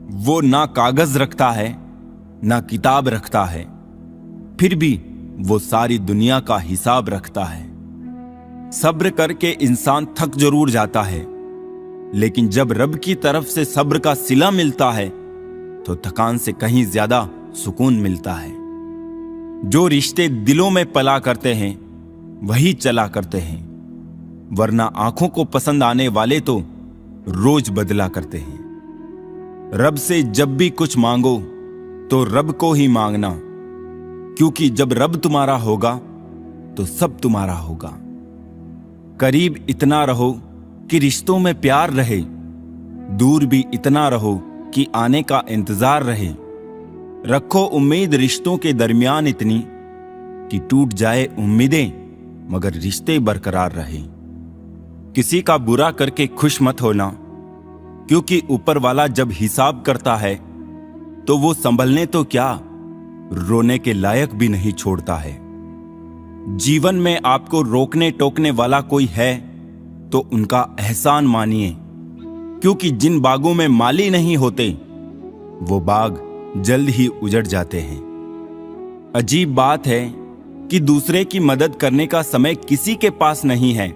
वो ना कागज रखता है ना किताब रखता है, फिर भी वो सारी दुनिया का हिसाब रखता है। सब्र करके इंसान थक जरूर जाता है, लेकिन जब रब की तरफ से सब्र का सिला मिलता है तो थकान से कहीं ज्यादा सुकून मिलता है। जो रिश्ते दिलों में पला करते हैं वही चला करते हैं, वरना आंखों को पसंद आने वाले तो रोज बदला करते हैं। रब से जब भी कुछ मांगो तो रब को ही मांगना, क्योंकि जब रब तुम्हारा होगा तो सब तुम्हारा होगा। करीब इतना रहो कि रिश्तों में प्यार रहे, दूर भी इतना रहो कि आने का इंतजार रहे। रखो उम्मीद रिश्तों के दरमियान इतनी कि टूट जाए उम्मीदें मगर रिश्ते बरकरार रहे। किसी का बुरा करके खुश मत होना, क्योंकि ऊपर वाला जब हिसाब करता है तो वो संभलने तो क्या, रोने के लायक भी नहीं छोड़ता है। जीवन में आपको रोकने टोकने वाला कोई है तो उनका एहसान मानिए, क्योंकि जिन बागों में माली नहीं होते वो बाग जल्द ही उजड़ जाते हैं। अजीब बात है कि दूसरे की मदद करने का समय किसी के पास नहीं है,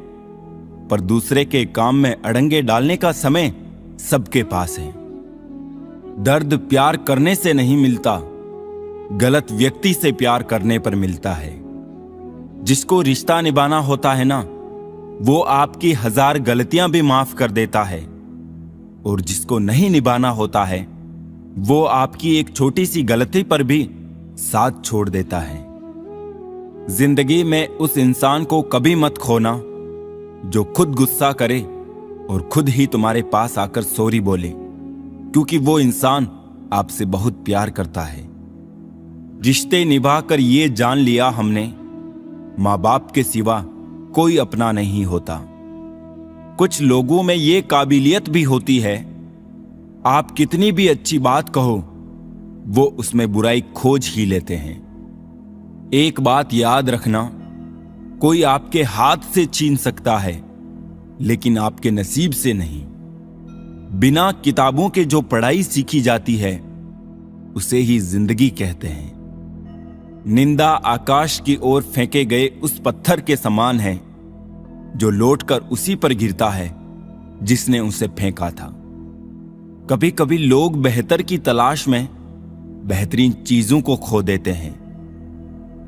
पर दूसरे के काम में अड़ंगे डालने का समय सबके पास है। दर्द प्यार करने से नहीं मिलता, गलत व्यक्ति से प्यार करने पर मिलता है। जिसको रिश्ता निभाना होता है ना, वो आपकी 1000 गलतियां भी माफ कर देता है, और जिसको नहीं निभाना होता है वो आपकी एक छोटी सी गलती पर भी साथ छोड़ देता है। जिंदगी में उस इंसान को कभी मत खोना जो खुद गुस्सा करे और खुद ही तुम्हारे पास आकर सॉरी बोले, क्योंकि वो इंसान आपसे बहुत प्यार करता है। रिश्ते निभाकर ये जान लिया हमने, माँ बाप के सिवा कोई अपना नहीं होता। कुछ लोगों में ये काबिलियत भी होती है, आप कितनी भी अच्छी बात कहो वो उसमें बुराई खोज ही लेते हैं। एक बात याद रखना, कोई आपके हाथ से छीन सकता है लेकिन आपके नसीब से नहीं। बिना किताबों के जो पढ़ाई सीखी जाती है उसे ही जिंदगी कहते हैं। निंदा आकाश की ओर फेंके गए उस पत्थर के समान है जो लौटकर उसी पर गिरता है जिसने उसे फेंका था। कभी कभी लोग बेहतर की तलाश में बेहतरीन चीजों को खो देते हैं।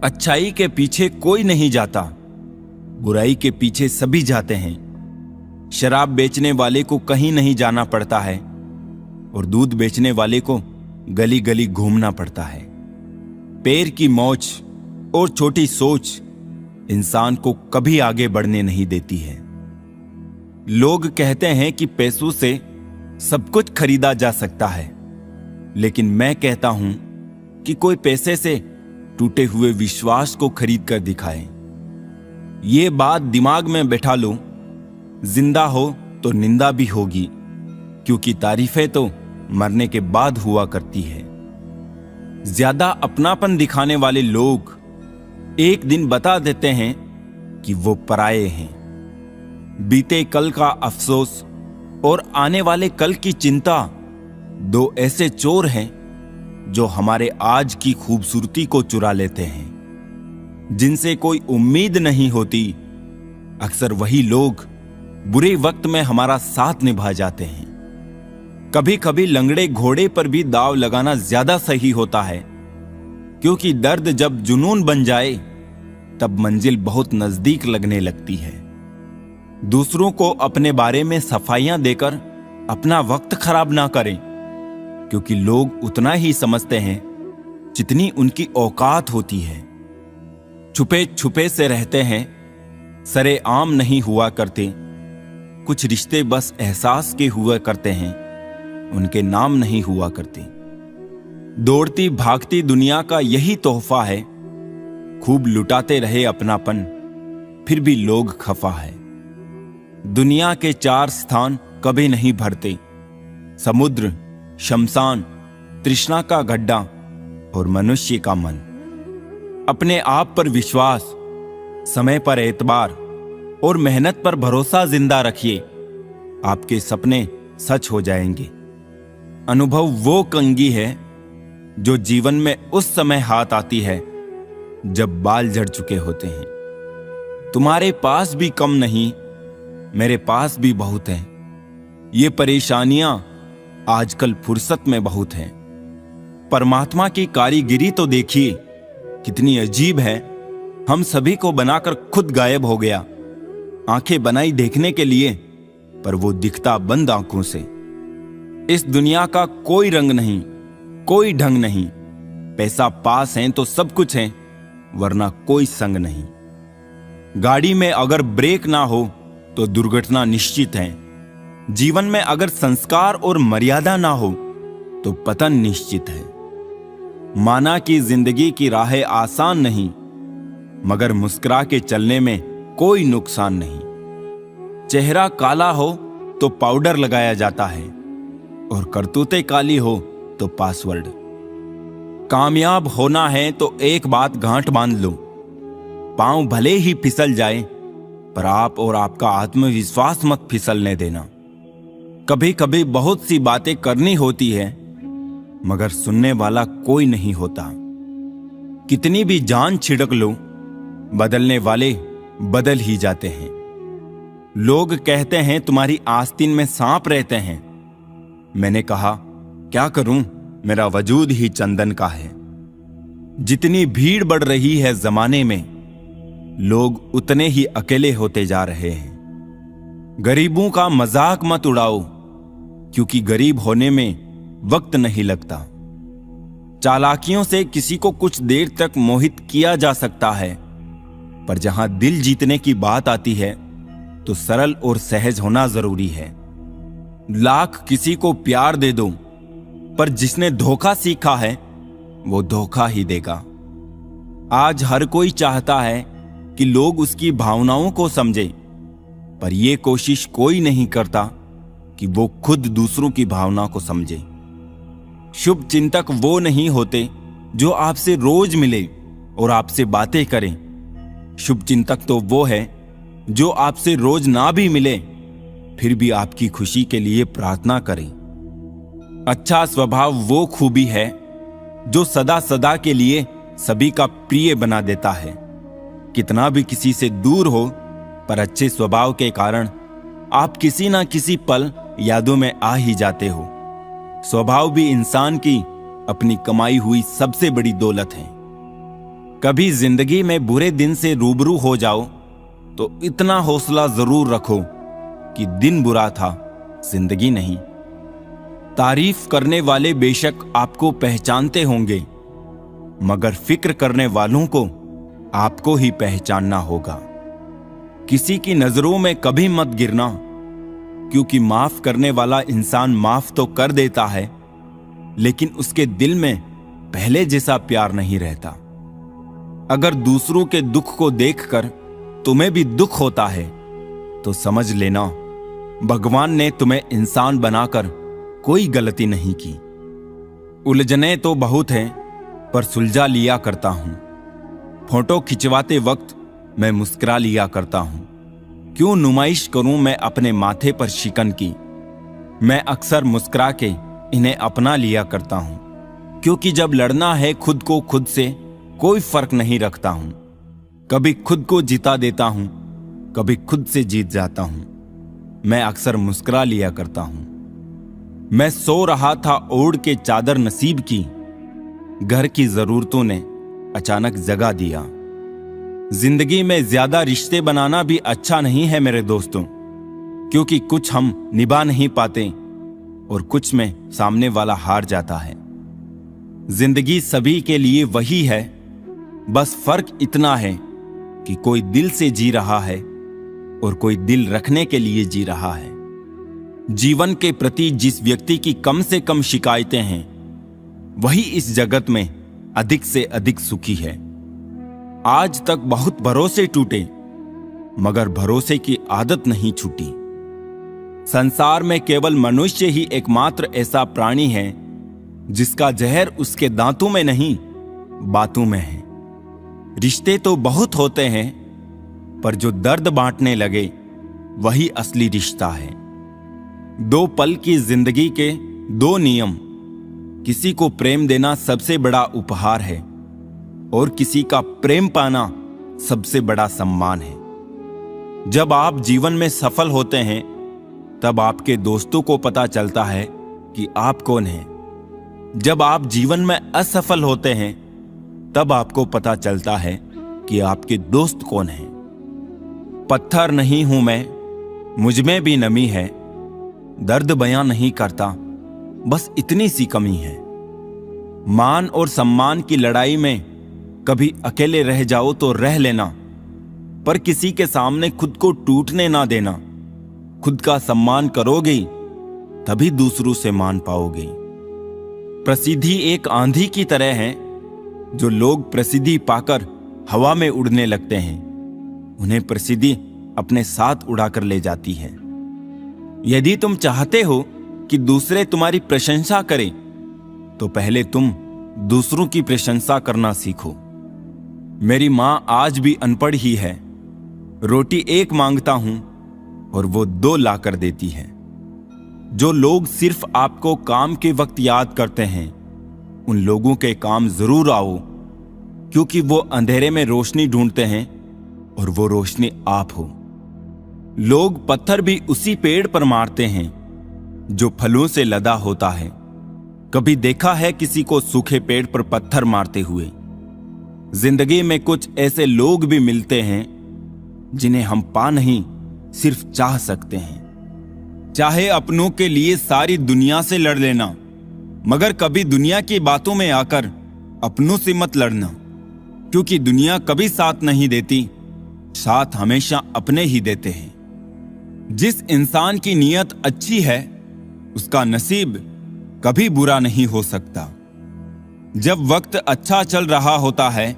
अच्छाई के पीछे कोई नहीं जाता, बुराई के पीछे सभी जाते हैं। शराब बेचने वाले को कहीं नहीं जाना पड़ता है और दूध बेचने वाले को गली गली घूमना पड़ता है। पैर की मौज और छोटी सोच इंसान को कभी आगे बढ़ने नहीं देती है। लोग कहते हैं कि पैसों से सब कुछ खरीदा जा सकता है, लेकिन मैं कहता हूं कि कोई पैसे से टूटे हुए विश्वास को खरीद कर दिखाए। ये बात दिमाग में बैठा लो, जिंदा हो तो निंदा भी होगी, क्योंकि तारीफें तो मरने के बाद हुआ करती है। ज्यादा अपनापन दिखाने वाले लोग एक दिन बता देते हैं कि वो पराये हैं। बीते कल का अफसोस और आने वाले कल की चिंता दो ऐसे चोर हैं जो हमारे आज की खूबसूरती को चुरा लेते हैं। जिनसे कोई उम्मीद नहीं होती, अक्सर वही लोग बुरे वक्त में हमारा साथ निभा जाते हैं। कभी कभी लंगड़े घोड़े पर भी दाव लगाना ज्यादा सही होता है, क्योंकि दर्द जब जुनून बन जाए तब मंजिल बहुत नजदीक लगने लगती है। दूसरों को अपने बारे में सफाइयां देकर अपना वक्त खराब ना करें, क्योंकि लोग उतना ही समझते हैं जितनी उनकी औकात होती है। छुपे छुपे से रहते हैं, सरे आम नहीं हुआ करते। कुछ रिश्ते बस एहसास के हुआ करते हैं, उनके नाम नहीं हुआ करते। दौड़ती भागती दुनिया का यही तोहफा है, खूब लुटाते रहे अपनापन, फिर भी लोग खफा है। दुनिया के 4 स्थान कभी नहीं भरते, समुद्र, शमशान, तृष्णा का गड्ढा और मनुष्य का मन। अपने आप पर विश्वास, समय पर एतबार और मेहनत पर भरोसा जिंदा रखिए, आपके सपने सच हो जाएंगे। अनुभव वो कंघी है जो जीवन में उस समय हाथ आती है जब बाल झड़ चुके होते हैं। तुम्हारे पास भी कम नहीं, मेरे पास भी बहुत है। ये परेशानियां आजकल फुर्सत में बहुत हैं। परमात्मा की कारीगिरी तो देखिए कितनी अजीब है। हम सभी को बनाकर खुद गायब हो गया। आंखें बनाई देखने के लिए, पर वो दिखता बंद आंखों से। इस दुनिया का कोई रंग नहीं, कोई ढंग नहीं। पैसा पास है तो सब कुछ है, वरना कोई संग नहीं। गाड़ी में अगर ब्रेक ना हो तो दुर्घटना निश्चित है। जीवन में अगर संस्कार और मर्यादा ना हो तो पतन निश्चित है। माना कि जिंदगी की राहें आसान नहीं, मगर मुस्कुरा के चलने में कोई नुकसान नहीं। चेहरा काला हो तो पाउडर लगाया जाता है, और करतूतें काली हो तो पासवर्ड। कामयाब होना है तो एक बात गांठ बांध लो, पांव भले ही फिसल जाए, पर आप और आपका आत्मविश्वास मत फिसलने देना। कभी कभी बहुत सी बातें करनी होती है, मगर सुनने वाला कोई नहीं होता। कितनी भी जान छिड़क लो, बदलने वाले बदल ही जाते हैं। लोग कहते हैं तुम्हारी आस्तीन में सांप रहते हैं। मैंने कहा क्या करूं, मेरा वजूद ही चंदन का है। जितनी भीड़ बढ़ रही है जमाने में, लोग उतने ही अकेले होते जा रहे हैं। गरीबों का मजाक मत उड़ाओ, क्योंकि गरीब होने में वक्त नहीं लगता। चालाकियों से किसी को कुछ देर तक मोहित किया जा सकता है, पर जहां दिल जीतने की बात आती है तो सरल और सहज होना जरूरी है। लाख किसी को प्यार दे दो, पर जिसने धोखा सीखा है वो धोखा ही देगा। आज हर कोई चाहता है कि लोग उसकी भावनाओं को समझे, पर यह कोशिश कोई नहीं करता कि वो खुद दूसरों की भावना को समझे। शुभ चिंतक वो नहीं होते जो आपसे रोज मिले और आपसे बातें करें। शुभ चिंतक तो वो है जो आपसे रोज ना भी मिले, फिर भी आपकी खुशी के लिए प्रार्थना करें। अच्छा स्वभाव वो खूबी है जो सदा सदा के लिए सभी का प्रिय बना देता है। कितना भी किसी से दूर हो, पर अच्छे स्वभाव के कारण आप किसी ना किसी पल यादों में आ ही जाते हो। स्वभाव भी इंसान की अपनी कमाई हुई सबसे बड़ी दौलत है। कभी जिंदगी में बुरे दिन से रूबरू हो जाओ तो इतना हौसला जरूर रखो कि दिन बुरा था, जिंदगी नहीं। तारीफ करने वाले बेशक आपको पहचानते होंगे, मगर फिक्र करने वालों को आपको ही पहचानना होगा। किसी की नजरों में कभी मत गिरना, क्योंकि माफ करने वाला इंसान माफ तो कर देता है, लेकिन उसके दिल में पहले जैसा प्यार नहीं रहता। अगर दूसरों के दुख को देखकर तुम्हें भी दुख होता है तो समझ लेना भगवान ने तुम्हें इंसान बनाकर कोई गलती नहीं की। उलझने तो बहुत हैं, पर सुलझा लिया करता हूं। फोटो खिंचवाते वक्त मैं मुस्कुरा लिया करता हूं। क्यों नुमाइश करूं मैं अपने माथे पर शिकन की। मैं अक्सर मुस्कुरा के इन्हें अपना लिया करता हूं, क्योंकि जब लड़ना है खुद को खुद से कोई फर्क नहीं रखता हूं। कभी खुद को जिता देता हूं, कभी खुद से जीत जाता हूं। मैं अक्सर मुस्कुरा लिया करता हूं। मैं सो रहा था ओढ़ के चादर नसीब की, घर की जरूरतों ने अचानक जगा दिया। जिंदगी में ज्यादा रिश्ते बनाना भी अच्छा नहीं है मेरे दोस्तों, क्योंकि कुछ हम निभा नहीं पाते और कुछ में सामने वाला हार जाता है। जिंदगी सभी के लिए वही है, बस फर्क इतना है कि कोई दिल से जी रहा है और कोई दिल रखने के लिए जी रहा है। जीवन के प्रति जिस व्यक्ति की कम से कम शिकायतें हैं, वही इस जगत में अधिक से अधिक सुखी है। आज तक बहुत भरोसे टूटे, मगर भरोसे की आदत नहीं छूटी। संसार में केवल मनुष्य ही एकमात्र ऐसा प्राणी है जिसका जहर उसके दांतों में नहीं, बातों में है। रिश्ते तो बहुत होते हैं, पर जो दर्द बांटने लगे वही असली रिश्ता है। दो पल की जिंदगी के दो नियम, किसी को प्रेम देना सबसे बड़ा उपहार है और किसी का प्रेम पाना सबसे बड़ा सम्मान है। जब आप जीवन में सफल होते हैं तब आपके दोस्तों को पता चलता है कि आप कौन हैं। जब आप जीवन में असफल होते हैं तब आपको पता चलता है कि आपके दोस्त कौन हैं। पत्थर नहीं हूं मैं, मुझ में भी नमी है, दर्द बयां नहीं करता, बस इतनी सी कमी है। मान और सम्मान की लड़ाई में कभी अकेले रह जाओ तो रह लेना, पर किसी के सामने खुद को टूटने ना देना। खुद का सम्मान करोगे तभी दूसरों से मान पाओगे। प्रसिद्धि एक आंधी की तरह है। जो लोग प्रसिद्धि पाकर हवा में उड़ने लगते हैं, उन्हें प्रसिद्धि अपने साथ उड़ाकर ले जाती है। यदि तुम चाहते हो कि दूसरे तुम्हारी प्रशंसा करें, तो पहले तुम दूसरों की प्रशंसा करना सीखो। मेरी मां आज भी अनपढ़ ही है। रोटी एक मांगता हूं और वो 2 ला कर देती है। जो लोग सिर्फ आपको काम के वक्त याद करते हैं, उन लोगों के काम जरूर आओ, क्योंकि वो अंधेरे में रोशनी ढूंढते हैं और वो रोशनी आप हो। लोग पत्थर भी उसी पेड़ पर मारते हैं जो फलों से लदा होता है। कभी देखा है किसी को सूखे पेड़ पर पत्थर मारते हुए? जिंदगी में कुछ ऐसे लोग भी मिलते हैं जिन्हें हम पा नहीं, सिर्फ चाह सकते हैं। चाहे अपनों के लिए सारी दुनिया से लड़ लेना, मगर कभी दुनिया की बातों में आकर अपनों से मत लड़ना, क्योंकि दुनिया कभी साथ नहीं देती, साथ हमेशा अपने ही देते हैं। जिस इंसान की नीयत अच्छी है, उसका नसीब कभी बुरा नहीं हो सकता। जब वक्त अच्छा चल रहा होता है,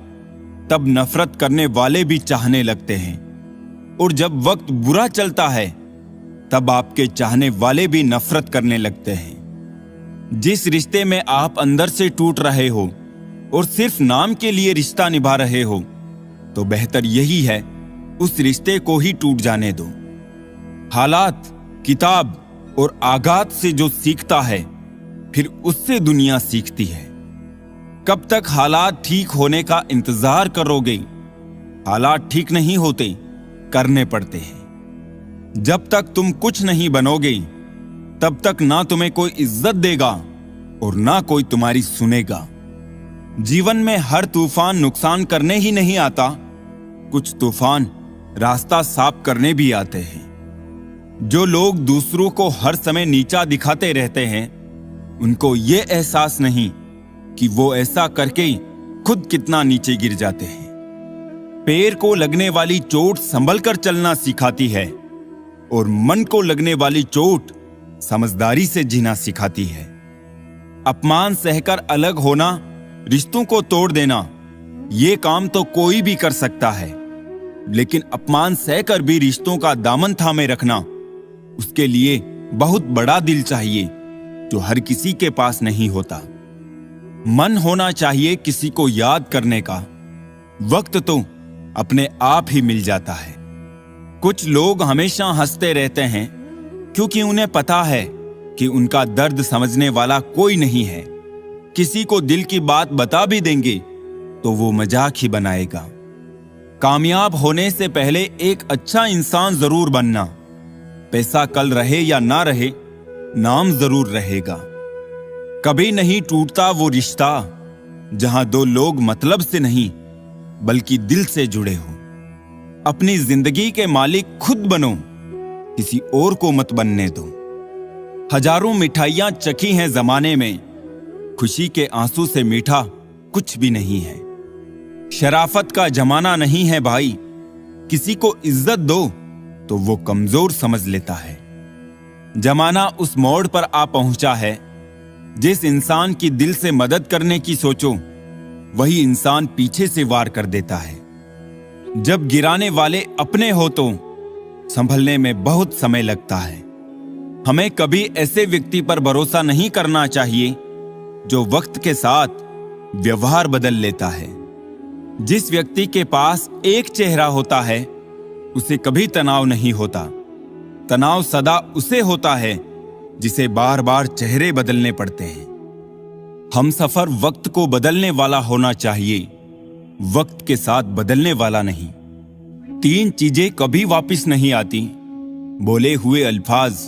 तब नफरत करने वाले भी चाहने लगते हैं, और जब वक्त बुरा चलता है, तब आपके चाहने वाले भी नफरत करने लगते हैं। जिस रिश्ते में आप अंदर से टूट रहे हो और सिर्फ नाम के लिए रिश्ता निभा रहे हो, तो बेहतर यही है उस रिश्ते को ही टूट जाने दो। हालात, किताब और आघात से जो सीखता है, फिर उससे दुनिया सीखती है। कब तक हालात ठीक होने का इंतजार करोगे? हालात ठीक नहीं होते, करने पड़ते हैं। जब तक तुम कुछ नहीं बनोगे, तब तक ना तुम्हें कोई इज्जत देगा और ना कोई तुम्हारी सुनेगा। जीवन में हर तूफान नुकसान करने ही नहीं आता, कुछ तूफान रास्ता साफ करने भी आते हैं। जो लोग दूसरों को हर समय नीचा दिखाते रहते हैं, उनको ये एहसास नहीं कि वो ऐसा करके खुद कितना नीचे गिर जाते हैं। पैर को लगने वाली चोट संभल कर चलना सिखाती है, और मन को लगने वाली चोट समझदारी से जीना सिखाती है। अपमान सहकर अलग होना, रिश्तों को तोड़ देना, ये काम तो कोई भी कर सकता है, लेकिन अपमान सहकर भी रिश्तों का दामन थामे रखना, उसके लिए बहुत बड़ा दिल चाहिए, जो हर किसी के पास नहीं होता। मन होना चाहिए किसी को याद करने का, वक्त तो अपने आप ही मिल जाता है। कुछ लोग हमेशा हंसते रहते हैं, क्योंकि उन्हें पता है कि उनका दर्द समझने वाला कोई नहीं है। किसी को दिल की बात बता भी देंगे तो वो मजाक ही बनाएगा। कामयाब होने से पहले एक अच्छा इंसान जरूर बनना। पैसा कल रहे या ना रहे, नाम जरूर रहेगा। कभी नहीं टूटता वो रिश्ता जहां 2 लोग मतलब से नहीं बल्कि दिल से जुड़े हो। अपनी जिंदगी के मालिक खुद बनो, किसी और को मत बनने दो। हजारों मिठाइयां चखी हैं जमाने में, खुशी के आंसू से मीठा कुछ भी नहीं है। शराफत का जमाना नहीं है भाई, किसी को इज्जत दो तो वो कमजोर समझ लेता है। जमाना उस मोड़ पर आ पहुंचा है, जिस इंसान की दिल से मदद करने की सोचो, वही इंसान पीछे से वार कर देता है। जब गिराने वाले अपने हो तो संभलने में बहुत समय लगता है। हमें कभी ऐसे व्यक्ति पर भरोसा नहीं करना चाहिए जो वक्त के साथ व्यवहार बदल लेता है। जिस व्यक्ति के पास एक चेहरा होता है, उसे कभी तनाव नहीं होता। तनाव सदा उसे होता है जिसे बार बार चेहरे बदलने पड़ते हैं। हम सफर वक्त को बदलने वाला होना चाहिए, वक्त के साथ बदलने वाला नहीं। 3 चीजें कभी वापस नहीं आती: बोले हुए अल्फाज,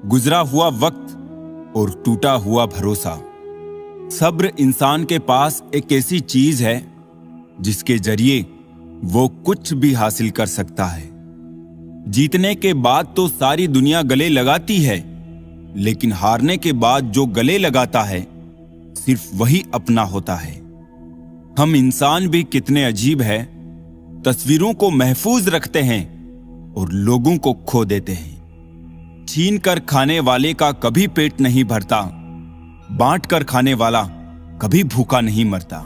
गुजरा हुआ वक्त और टूटा हुआ भरोसा। सब्र इंसान के पास एक ऐसी चीज है जिसके जरिए वो कुछ भी हासिल कर सकता है। जीतने के बाद तो सारी दुनिया गले लगाती है, लेकिन हारने के बाद जो गले लगाता है सिर्फ वही अपना होता है। हम इंसान भी कितने अजीब है, तस्वीरों को महफूज रखते हैं और लोगों को खो देते हैं। छीन कर खाने वाले का कभी पेट नहीं भरता, बांट कर खाने वाला कभी भूखा नहीं मरता।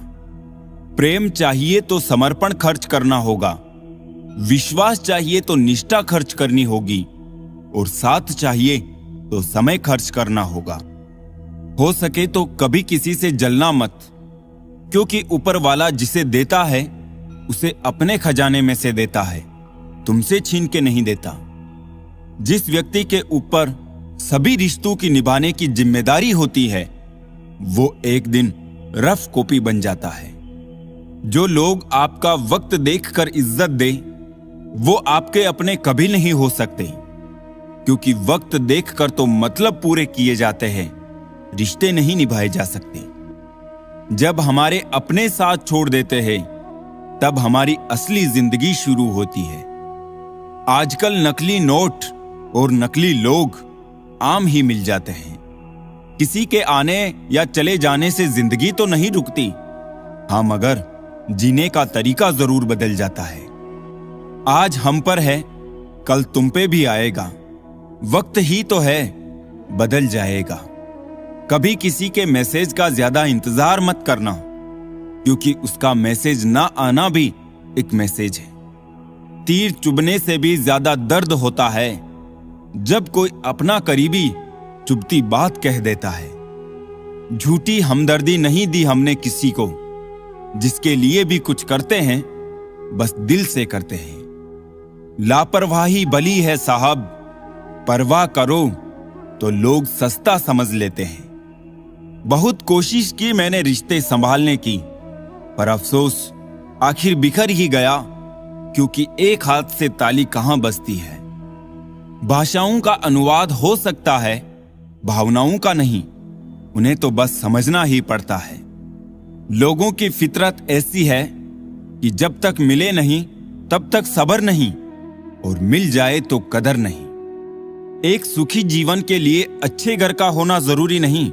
प्रेम चाहिए तो समर्पण खर्च करना होगा, विश्वास चाहिए तो निष्ठा खर्च करनी होगी, और साथ चाहिए तो समय खर्च करना होगा। हो सके तो कभी किसी से जलना मत, क्योंकि ऊपर वाला जिसे देता है उसे अपने खजाने में से देता है, तुमसे छीन के नहीं देता। जिस व्यक्ति के ऊपर सभी रिश्तों की निभाने की जिम्मेदारी होती है, वो एक दिन रफ कॉपी बन जाता है। जो लोग आपका वक्त देखकर इज्जत दे, वो आपके अपने कभी नहीं हो सकते, क्योंकि वक्त देखकर तो मतलब पूरे किए जाते हैं, रिश्ते नहीं निभाए जा सकते। जब हमारे अपने साथ छोड़ देते हैं, तब हमारी असली जिंदगी शुरू होती है। आजकल नकली नोट और नकली लोग आम ही मिल जाते हैं। किसी के आने या चले जाने से जिंदगी तो नहीं रुकती, हाँ, मगर जीने का तरीका जरूर बदल जाता है। आज हम पर है, कल तुम पे भी आएगा। वक्त ही तो है, बदल जाएगा। कभी किसी के मैसेज का ज्यादा इंतजार मत करना, क्योंकि उसका मैसेज ना आना भी एक मैसेज है। तीर चुभने से भी ज्यादा दर्द होता है जब कोई अपना करीबी चुभती बात कह देता है। झूठी हमदर्दी नहीं दी हमने किसी को, जिसके लिए भी कुछ करते हैं बस दिल से करते हैं। लापरवाही बली है साहब, परवाह करो तो लोग सस्ता समझ लेते हैं। बहुत कोशिश की मैंने रिश्ते संभालने की, पर अफसोस आखिर बिखर ही गया, क्योंकि एक हाथ से ताली कहां बजती है। भाषाओं का अनुवाद हो सकता है, भावनाओं का नहीं, उन्हें तो बस समझना ही पड़ता है। लोगों की फितरत ऐसी है कि जब तक मिले नहीं तब तक सब्र नहीं, और मिल जाए तो कदर नहीं। एक सुखी जीवन के लिए अच्छे घर का होना जरूरी नहीं,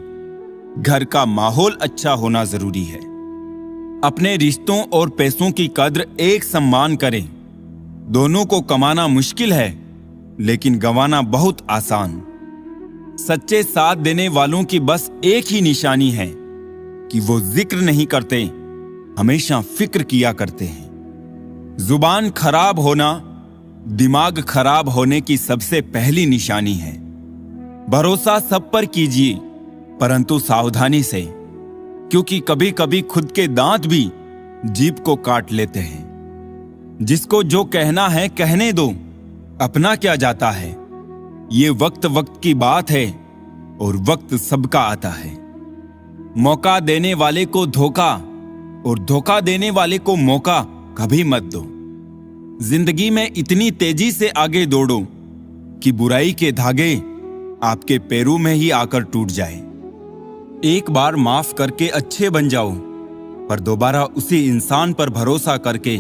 घर का माहौल अच्छा होना जरूरी है। अपने रिश्तों और पैसों की कद्र एक समान करें। दोनों को कमाना मुश्किल है, लेकिन गंवाना बहुत आसान। सच्चे साथ देने वालों की बस एक ही निशानी है कि वो जिक्र नहीं करते, हमेशा फिक्र किया करते हैं। जुबान खराब होना दिमाग खराब होने की सबसे पहली निशानी है। भरोसा सब पर कीजिए, परंतु सावधानी से, क्योंकि कभी कभी खुद के दांत भी जीभ को काट लेते हैं। जिसको जो कहना है कहने दो, अपना क्या जाता है। ये वक्त वक्त की बात है और वक्त सबका आता है। मौका देने वाले को धोखा और धोखा देने वाले को मौका कभी मत दो। जिंदगी में इतनी तेजी से आगे दौड़ो कि बुराई के धागे आपके पैरों में ही आकर टूट जाए। एक बार माफ करके अच्छे बन जाओ, पर दोबारा उसी इंसान पर भरोसा करके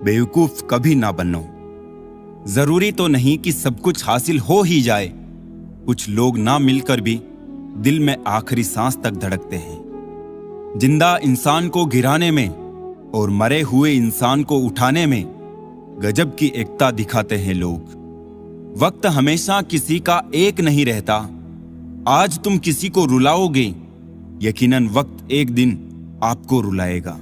बेवकूफ कभी ना बनो। जरूरी तो नहीं कि सब कुछ हासिल हो ही जाए। कुछ लोग ना मिलकर भी दिल में आखिरी सांस तक धड़कते हैं। जिंदा इंसान को गिराने में और मरे हुए इंसान को उठाने में गजब की एकता दिखाते हैं लोग। वक्त हमेशा किसी का एक नहीं रहता। आज तुम किसी को रुलाओगे, यकीनन वक्त एक दिन आपको रुलाएगा।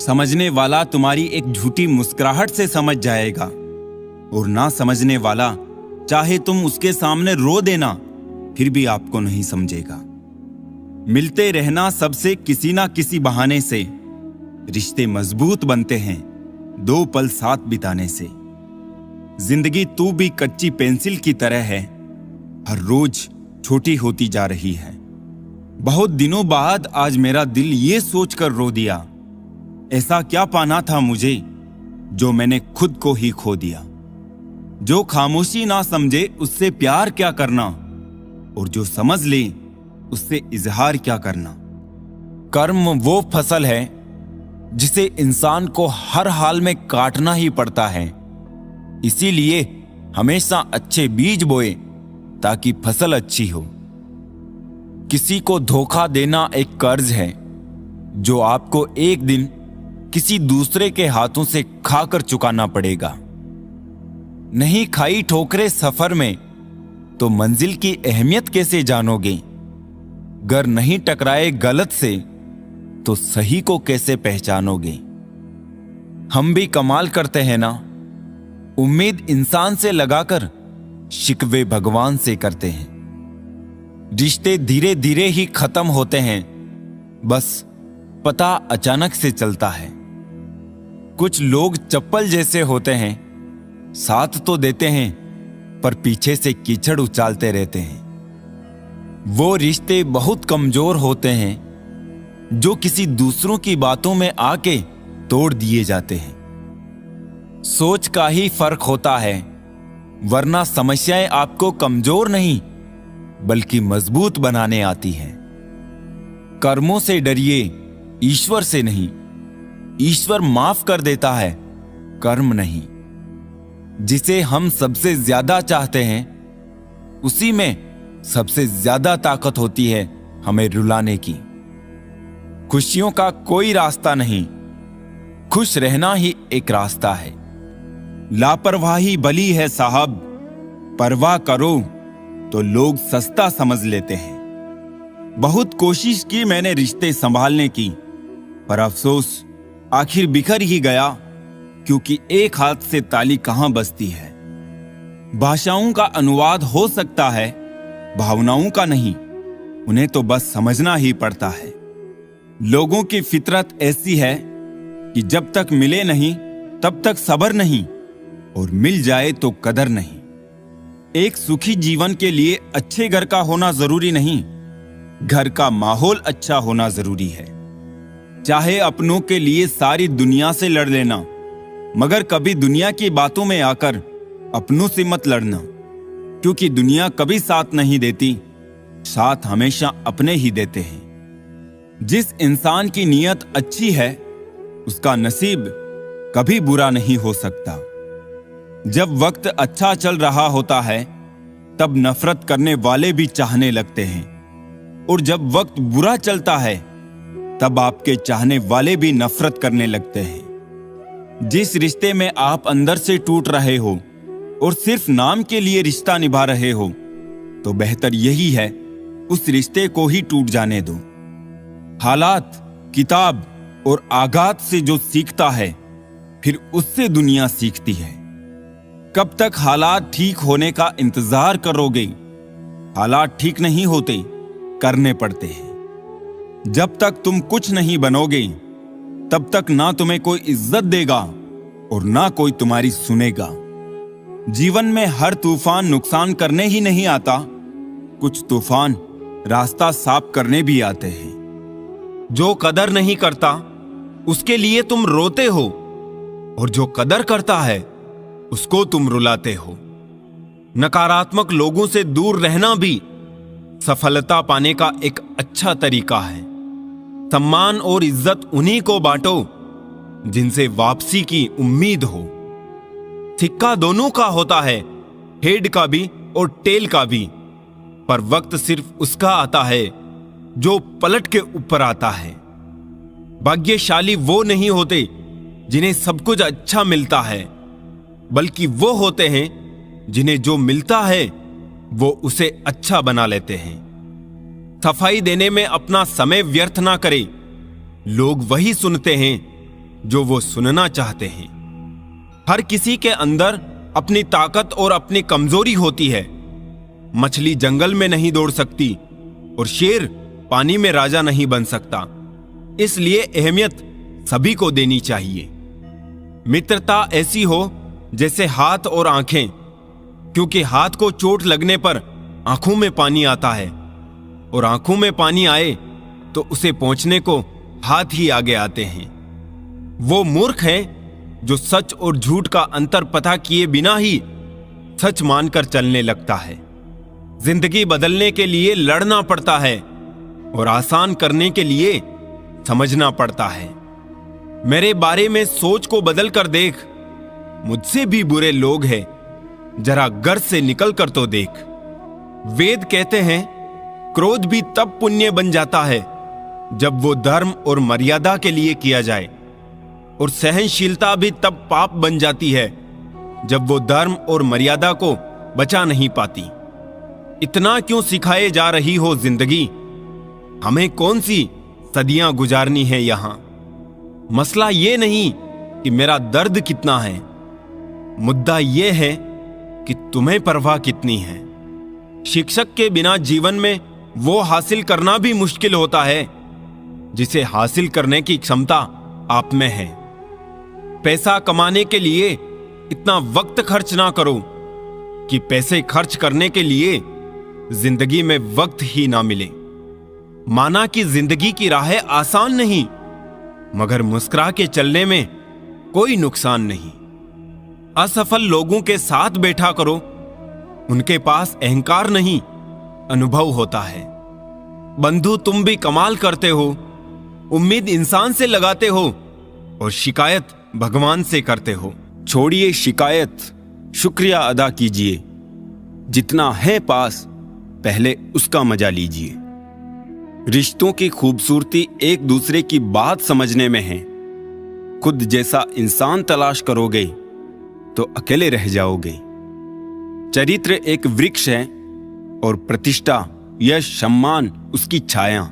समझने वाला तुम्हारी एक झूठी मुस्कुराहट से समझ जाएगा, और ना समझने वाला चाहे तुम उसके सामने रो देना, फिर भी आपको नहीं समझेगा। मिलते रहना सबसे किसी ना किसी बहाने से, रिश्ते मजबूत बनते हैं दो पल साथ बिताने से। जिंदगी तू भी कच्ची पेंसिल की तरह है, हर रोज छोटी होती जा रही है। बहुत दिनों बाद आज मेरा दिल ये सोचकर रो दिया, ऐसा क्या पाना था मुझे जो मैंने खुद को ही खो दिया। जो खामोशी ना समझे उससे प्यार क्या करना, और जो समझ ले उससे इजहार क्या करना। कर्म वो फसल है जिसे इंसान को हर हाल में काटना ही पड़ता है। इसीलिए हमेशा अच्छे बीज बोए ताकि फसल अच्छी हो। किसी को धोखा देना एक कर्ज है जो आपको एक दिन किसी दूसरे के हाथों से खाकर चुकाना पड़ेगा। नहीं खाई ठोकरें सफर में तो मंजिल की अहमियत कैसे जानोगे। गर नहीं टकराए गलत से तो सही को कैसे पहचानोगे। हम भी कमाल करते हैं ना, उम्मीद इंसान से लगाकर शिकवे भगवान से करते हैं। रिश्ते धीरे धीरे ही खत्म होते हैं, बस पता अचानक से चलता है। कुछ लोग चप्पल जैसे होते हैं, साथ तो देते हैं पर पीछे से कीचड़ उछालते रहते हैं। वो रिश्ते बहुत कमजोर होते हैं जो किसी दूसरों की बातों में आके तोड़ दिए जाते हैं। सोच का ही फर्क होता है, वरना समस्याएं आपको कमजोर नहीं बल्कि मजबूत बनाने आती हैं। कर्मों से डरिए, ईश्वर से नहीं। ईश्वर माफ कर देता है, कर्म नहीं। जिसे हम सबसे ज्यादा चाहते हैं उसी में सबसे ज्यादा ताकत होती है हमें रुलाने की। खुशियों का कोई रास्ता नहीं, खुश रहना ही एक रास्ता है। लापरवाही बली है साहब, परवाह करो तो लोग सस्ता समझ लेते हैं। बहुत कोशिश की मैंने रिश्ते संभालने की, पर अफसोस आखिर बिखर ही गया, क्योंकि एक हाथ से ताली कहां बजती है। भाषाओं का अनुवाद हो सकता है, भावनाओं का नहीं। उन्हें तो बस समझना ही पड़ता है। लोगों की फितरत ऐसी है कि जब तक मिले नहीं तब तक सब्र नहीं, और मिल जाए तो कदर नहीं। एक सुखी जीवन के लिए अच्छे घर का होना जरूरी नहीं, घर का माहौल अच्छा होना जरूरी है। चाहे अपनों के लिए सारी दुनिया से लड़ लेना, मगर कभी दुनिया की बातों में आकर अपनों से मत लड़ना, क्योंकि दुनिया कभी साथ नहीं देती, साथ हमेशा अपने ही देते हैं। जिस इंसान की नीयत अच्छी है उसका नसीब कभी बुरा नहीं हो सकता। जब वक्त अच्छा चल रहा होता है तब नफरत करने वाले भी चाहने लगते हैं, और जब वक्त बुरा चलता है तब आपके चाहने वाले भी नफरत करने लगते हैं। जिस रिश्ते में आप अंदर से टूट रहे हो और सिर्फ नाम के लिए रिश्ता निभा रहे हो, तो बेहतर यही है उस रिश्ते को ही टूट जाने दो। हालात, किताब और आघात से जो सीखता है फिर उससे दुनिया सीखती है। कब तक हालात ठीक होने का इंतजार करोगे? हालात ठीक नहीं होते, करने पड़ते हैं। जब तक तुम कुछ नहीं बनोगे तब तक ना तुम्हें कोई इज्जत देगा और ना कोई तुम्हारी सुनेगा। जीवन में हर तूफान नुकसान करने ही नहीं आता, कुछ तूफान रास्ता साफ करने भी आते हैं। जो कदर नहीं करता उसके लिए तुम रोते हो, और जो कदर करता है उसको तुम रुलाते हो। नकारात्मक लोगों से दूर रहना भी सफलता पाने का एक अच्छा तरीका है। सम्मान और इज्जत उन्हीं को बांटो जिनसे वापसी की उम्मीद हो। सिक्का दोनों का होता है, हेड का भी और टेल का भी, पर वक्त सिर्फ उसका आता है जो पलट के ऊपर आता है। भाग्यशाली वो नहीं होते जिन्हें सब कुछ अच्छा मिलता है, बल्कि वो होते हैं जिन्हें जो मिलता है वो उसे अच्छा बना लेते हैं। सफाई देने में अपना समय व्यर्थ ना करें। लोग वही सुनते हैं जो वो सुनना चाहते हैं। हर किसी के अंदर अपनी ताकत और अपनी कमजोरी होती है। मछली जंगल में नहीं दौड़ सकती और शेर पानी में राजा नहीं बन सकता। इसलिए अहमियत सभी को देनी चाहिए। मित्रता ऐसी हो जैसे हाथ और आंखें, क्योंकि हाथ को चोट लगने पर आंखों में पानी आता है और आंखों में पानी आए तो उसे पहुंचने को हाथ ही आगे आते हैं। वो मूर्ख है जो सच और झूठ का अंतर पता किए बिना ही सच मानकर चलने लगता है। जिंदगी बदलने के लिए लड़ना पड़ता है और आसान करने के लिए समझना पड़ता है। मेरे बारे में सोच को बदल कर देख, मुझसे भी बुरे लोग हैं, जरा घर से निकल कर तो देख। वेद कहते हैं क्रोध भी तब पुण्य बन जाता है जब वो धर्म और मर्यादा के लिए किया जाए, और सहनशीलता भी तब पाप बन जाती है जब वो धर्म और मर्यादा को बचा नहीं पाती। इतना क्यों सिखाए जा रही हो जिंदगी, हमें कौन सी सदियां गुजारनी है यहां। मसला ये नहीं कि मेरा दर्द कितना है, मुद्दा ये है कि तुम्हें परवाह कितनी है। शिक्षक के बिना जीवन में वो हासिल करना भी मुश्किल होता है जिसे हासिल करने की क्षमता आप में है। पैसा कमाने के लिए इतना वक्त खर्च ना करो कि पैसे खर्च करने के लिए जिंदगी में वक्त ही ना मिले। माना कि जिंदगी की राहें आसान नहीं, मगर मुस्कुरा के चलने में कोई नुकसान नहीं। असफल लोगों के साथ बैठा करो, उनके पास अहंकार नहीं, अनुभव होता है। बंधु तुम भी कमाल करते हो, उम्मीद इंसान से लगाते हो और शिकायत भगवान से करते हो। छोड़िए शिकायत, शुक्रिया अदा कीजिए। जितना है पास पहले उसका मजा लीजिए। रिश्तों की खूबसूरती एक दूसरे की बात समझने में है। खुद जैसा इंसान तलाश करोगे तो अकेले रह जाओगे। चरित्र एक वृक्ष है और प्रतिष्ठा, यश, सम्मान उसकी छाया।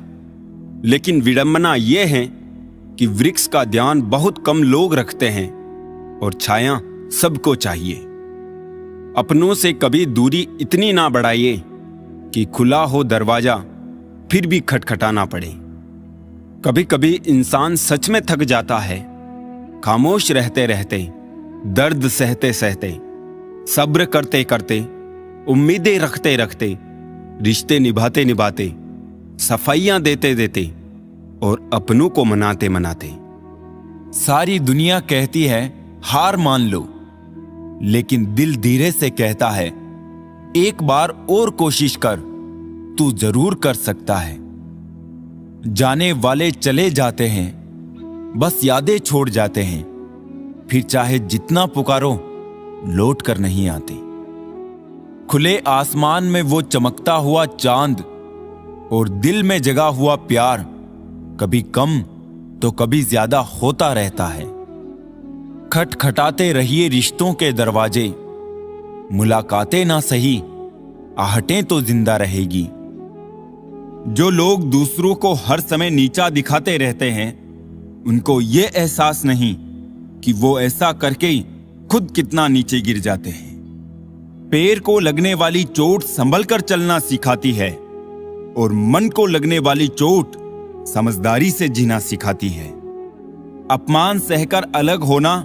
लेकिन विडंबना यह है कि वृक्ष का ध्यान बहुत कम लोग रखते हैं और छाया सबको चाहिए। अपनों से कभी दूरी इतनी ना बढ़ाइए कि खुला हो दरवाजा फिर भी खटखटाना पड़े। कभी कभी इंसान सच में थक जाता है, खामोश रहते रहते, दर्द सहते सहते, सब्र करते करते, उम्मीदें रखते रखते, रिश्ते निभाते निभाते, सफाइयां देते देते और अपनों को मनाते मनाते। सारी दुनिया कहती है हार मान लो, लेकिन दिल धीरे से कहता है एक बार और कोशिश कर, तू जरूर कर सकता है। जाने वाले चले जाते हैं, बस यादें छोड़ जाते हैं, फिर चाहे जितना पुकारो लौट कर नहीं आते। खुले आसमान में वो चमकता हुआ चांद और दिल में जगा हुआ प्यार कभी कम तो कभी ज्यादा होता रहता है। खटखटाते रहिए रिश्तों के दरवाजे, मुलाकातें ना सही, आहटें तो जिंदा रहेगी। जो लोग दूसरों को हर समय नीचा दिखाते रहते हैं, उनको ये एहसास नहीं कि वो ऐसा करके ही खुद कितना नीचे गिर जाते हैं। पैर को लगने वाली चोट संभल कर चलना सिखाती है और मन को लगने वाली चोट समझदारी से जीना सिखाती है। अपमान सहकर अलग होना,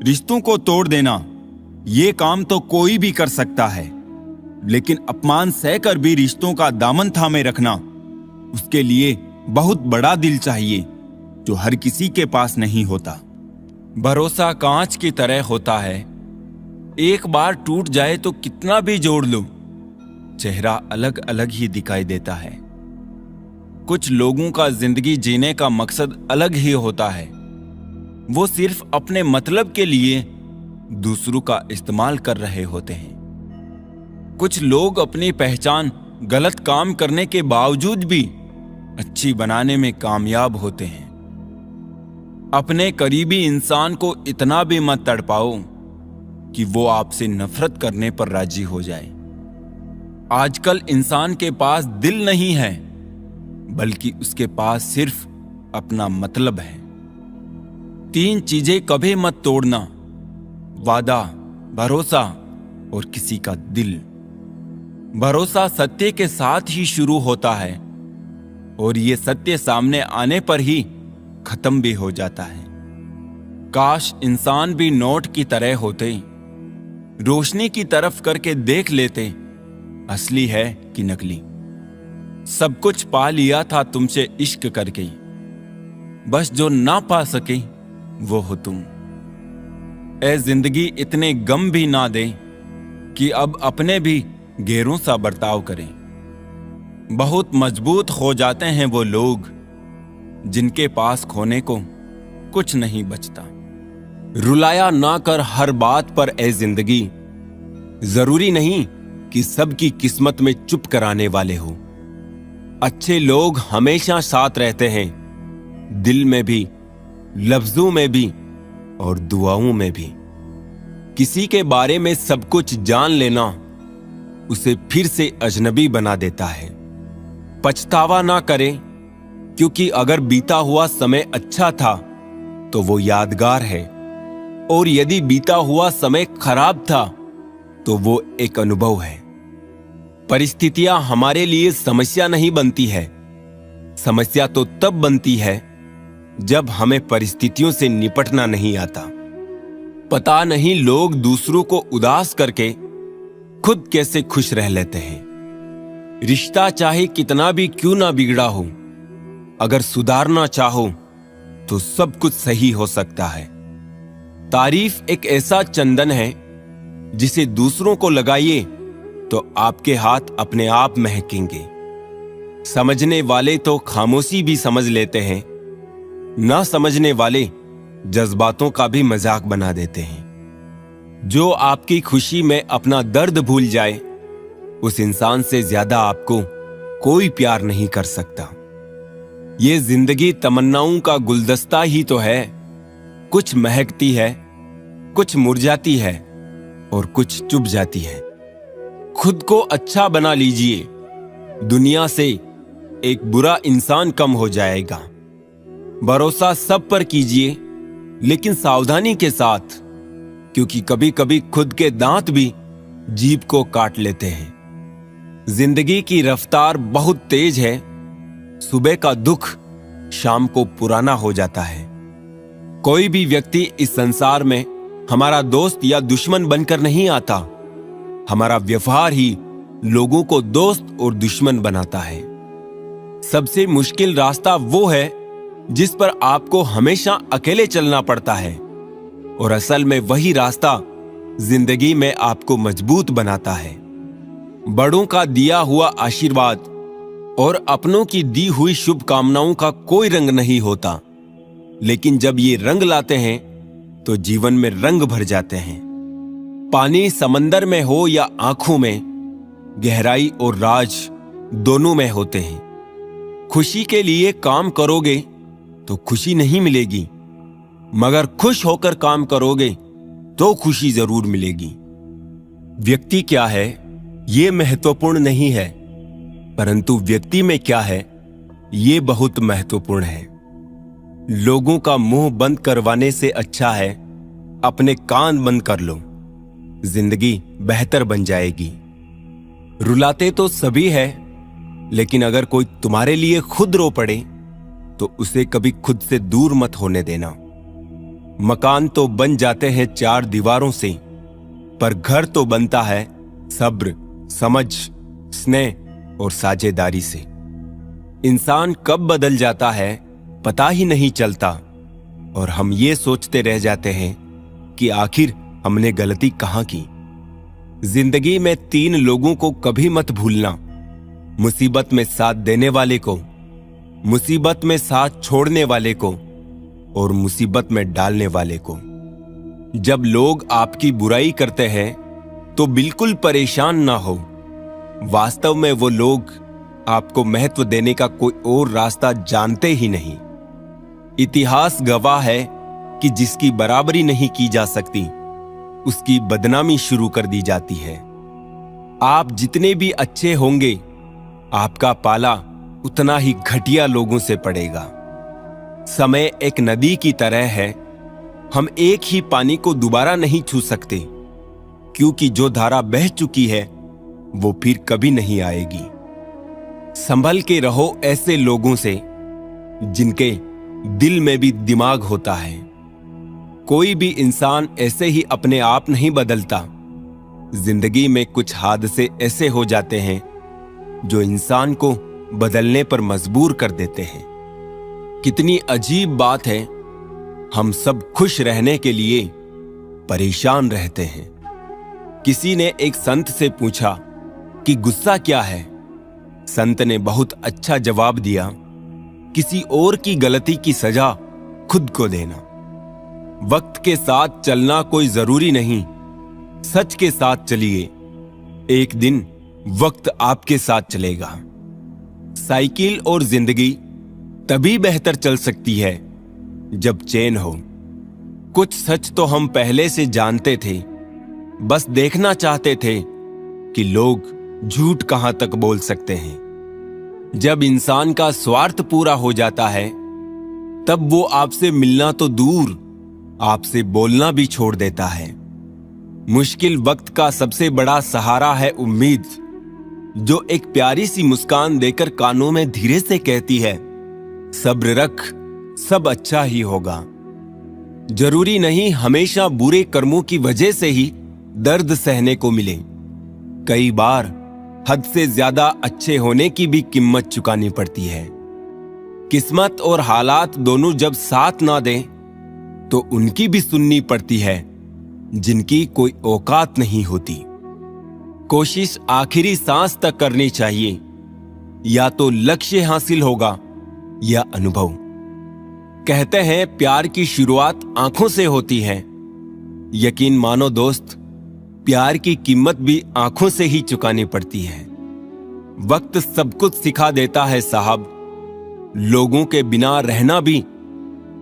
रिश्तों को तोड़ देना, ये काम तो कोई भी कर सकता है, लेकिन अपमान सहकर भी रिश्तों का दामन थामे रखना, उसके लिए बहुत बड़ा दिल चाहिए जो हर किसी के पास नहीं होता। भरोसा कांच की तरह होता है, एक बार टूट जाए तो कितना भी जोड़ लो, चेहरा अलग अलग ही दिखाई देता है। कुछ लोगों का जिंदगी जीने का मकसद अलग ही होता है, वो सिर्फ अपने मतलब के लिए दूसरों का इस्तेमाल कर रहे होते हैं। कुछ लोग अपनी पहचान गलत काम करने के बावजूद भी अच्छी बनाने में कामयाब होते हैं। अपने करीबी इंसान को इतना भी मत तड़पाओ कि वो आपसे नफरत करने पर राजी हो जाए। आजकल इंसान के पास दिल नहीं है, बल्कि उसके पास सिर्फ अपना मतलब है। 3 चीजें कभी मत तोड़ना, वादा, भरोसा और किसी का दिल। भरोसा सत्य के साथ ही शुरू होता है और ये सत्य सामने आने पर ही खत्म भी हो जाता है। काश इंसान भी नोट की तरह होते, रोशनी की तरफ करके देख लेते असली है कि नकली। सब कुछ पा लिया था तुमसे इश्क करके, बस जो ना पा सके वो हो तुम। ए जिंदगी इतने गम भी ना दे कि अब अपने भी गैरों सा बर्ताव करें। बहुत मजबूत हो जाते हैं वो लोग जिनके पास खोने को कुछ नहीं बचता। रुलाया ना कर हर बात पर ए जिंदगी, जरूरी नहीं कि सबकी किस्मत में चुप कराने वाले हो। अच्छे लोग हमेशा साथ रहते हैं, दिल में भी, लफ्जों में भी और दुआओं में भी। किसी के बारे में सब कुछ जान लेना उसे फिर से अजनबी बना देता है। पछतावा ना करें, क्योंकि अगर बीता हुआ समय अच्छा था तो वो यादगार है, और यदि बीता हुआ समय खराब था तो वो एक अनुभव है। परिस्थितियां हमारे लिए समस्या नहीं बनती है, समस्या तो तब बनती है जब हमें परिस्थितियों से निपटना नहीं आता। पता नहीं लोग दूसरों को उदास करके खुद कैसे खुश रह लेते हैं। रिश्ता चाहे कितना भी क्यों ना बिगड़ा हो, अगर सुधारना चाहो तो सब कुछ सही हो सकता है। तारीफ एक ऐसा चंदन है जिसे दूसरों को लगाइए तो आपके हाथ अपने आप महकेंगे। समझने वाले तो खामोशी भी समझ लेते हैं, ना समझने वाले जज्बातों का भी मजाक बना देते हैं। जो आपकी खुशी में अपना दर्द भूल जाए, उस इंसान से ज्यादा आपको कोई प्यार नहीं कर सकता। ये जिंदगी तमन्नाओं का गुलदस्ता ही तो है, कुछ महकती है, कुछ मुरझाती है और कुछ चुप जाती है। खुद को अच्छा बना लीजिए, दुनिया से एक बुरा इंसान कम हो जाएगा। भरोसा सब पर कीजिए, लेकिन सावधानी के साथ, क्योंकि कभी कभी खुद के दांत भी जीभ को काट लेते हैं। जिंदगी की रफ्तार बहुत तेज है, सुबह का दुख शाम को पुराना हो जाता है। कोई भी व्यक्ति इस संसार में हमारा दोस्त या दुश्मन बनकर नहीं आता, हमारा व्यवहार ही लोगों को दोस्त और दुश्मन बनाता है। सबसे मुश्किल रास्ता वो है जिस पर आपको हमेशा अकेले चलना पड़ता है, और असल में वही रास्ता जिंदगी में आपको मजबूत बनाता है। बड़ों का दिया हुआ आशीर्वाद और अपनों की दी हुई शुभकामनाओं का कोई रंग नहीं होता, लेकिन जब ये रंग लाते हैं तो जीवन में रंग भर जाते हैं। पानी समंदर में हो या आंखों में, गहराई और राज दोनों में होते हैं। खुशी के लिए काम करोगे तो खुशी नहीं मिलेगी, मगर खुश होकर काम करोगे तो खुशी जरूर मिलेगी। व्यक्ति क्या है ये महत्वपूर्ण नहीं है, परंतु व्यक्ति में क्या है ये बहुत महत्वपूर्ण है। लोगों का मुंह बंद करवाने से अच्छा है अपने कान बंद कर लो, जिंदगी बेहतर बन जाएगी। रुलाते तो सभी है, लेकिन अगर कोई तुम्हारे लिए खुद रो पड़े तो उसे कभी खुद से दूर मत होने देना। मकान तो बन जाते हैं चार दीवारों से, पर घर तो बनता है सब्र, समझ, स्नेह और साझेदारी से। इंसान कब बदल जाता है पता ही नहीं चलता, और हम ये सोचते रह जाते हैं कि आखिर हमने गलती कहां की। जिंदगी में तीन लोगों को कभी मत भूलना, मुसीबत में साथ देने वाले को, मुसीबत में साथ छोड़ने वाले को और मुसीबत में डालने वाले को। जब लोग आपकी बुराई करते हैं तो बिल्कुल परेशान ना हो, वास्तव में वो लोग आपको महत्व देने का कोई और रास्ता जानते ही नहीं। इतिहास गवाह है कि जिसकी बराबरी नहीं की जा सकती उसकी बदनामी शुरू कर दी जाती है। आप जितने भी अच्छे होंगे, आपका पाला उतना ही घटिया लोगों से पड़ेगा। समय एक नदी की तरह है, हम एक ही पानी को दोबारा नहीं छू सकते, क्योंकि जो धारा बह चुकी है वो फिर कभी नहीं आएगी। संभल के रहो ऐसे लोगों से जिनके दिल में भी दिमाग होता है। कोई भी इंसान ऐसे ही अपने आप नहीं बदलता। जिंदगी में कुछ हादसे ऐसे हो जाते हैं जो इंसान को बदलने पर मजबूर कर देते हैं। कितनी अजीब बात है, हम सब खुश रहने के लिए परेशान रहते हैं। किसी ने एक संत से पूछा कि गुस्सा क्या है? संत ने बहुत अच्छा जवाब दिया, किसी और की गलती की सजा खुद को देना। वक्त के साथ चलना कोई जरूरी नहीं, सच के साथ चलिए, एक दिन वक्त आपके साथ चलेगा। साइकिल और जिंदगी तभी बेहतर चल सकती है जब चैन हो। कुछ सच तो हम पहले से जानते थे, बस देखना चाहते थे कि लोग झूठ कहां तक बोल सकते हैं। जब इंसान का स्वार्थ पूरा हो जाता है, तब वो आपसे मिलना तो दूर, आपसे बोलना भी छोड़ देता है। मुश्किल वक्त का सबसे बड़ा सहारा है उम्मीद, जो एक प्यारी सी मुस्कान देकर कानों में धीरे से कहती है, सब्र रख, सब अच्छा ही होगा। जरूरी नहीं हमेशा बुरे कर्मों की वजह से ही दर्द सहने को मिले। कई बार हद से ज्यादा अच्छे होने की भी कीमत चुकानी पड़ती है। किस्मत और हालात दोनों जब साथ ना दें, तो उनकी भी सुननी पड़ती है जिनकी कोई औकात नहीं होती। कोशिश आखिरी सांस तक करनी चाहिए, या तो लक्ष्य हासिल होगा या अनुभव। कहते हैं प्यार की शुरुआत आंखों से होती है। यकीन मानो दोस्त, प्यार की कीमत भी आंखों से ही चुकानी पड़ती है। वक्त सब कुछ सिखा देता है साहब, लोगों के बिना रहना भी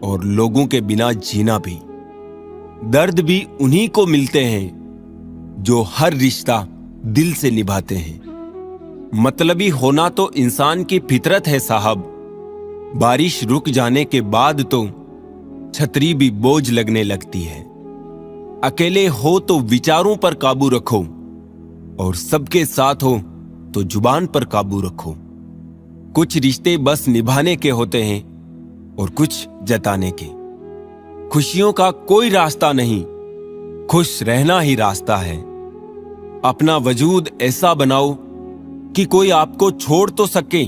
और लोगों के बिना जीना भी। दर्द भी उन्हीं को मिलते हैं जो हर रिश्ता दिल से निभाते हैं। मतलबी होना तो इंसान की फितरत है साहब। बारिश रुक जाने के बाद तो छतरी भी बोझ लगने लगती है। अकेले हो तो विचारों पर काबू रखो, और सबके साथ हो तो जुबान पर काबू रखो। कुछ रिश्ते बस निभाने के होते हैं और कुछ जताने के। खुशियों का कोई रास्ता नहीं, खुश रहना ही रास्ता है। अपना वजूद ऐसा बनाओ कि कोई आपको छोड़ तो सके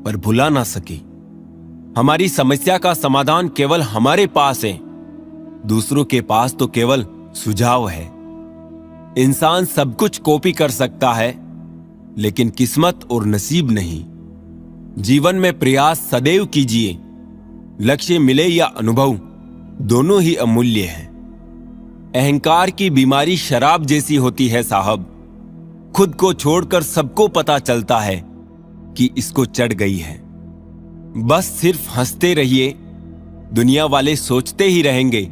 पर भुला ना सके। हमारी समस्या का समाधान केवल हमारे पास है, दूसरों के पास तो केवल सुझाव है। इंसान सब कुछ कॉपी कर सकता है, लेकिन किस्मत और नसीब नहीं। जीवन में प्रयास सदैव कीजिए, लक्ष्य मिले या अनुभव, दोनों ही अमूल्य हैं। अहंकार की बीमारी शराब जैसी होती है साहब। खुद को छोड़कर सबको पता चलता है कि इसको चढ़ गई है। बस सिर्फ हंसते रहिए, दुनिया वाले सोचते ही रहेंगे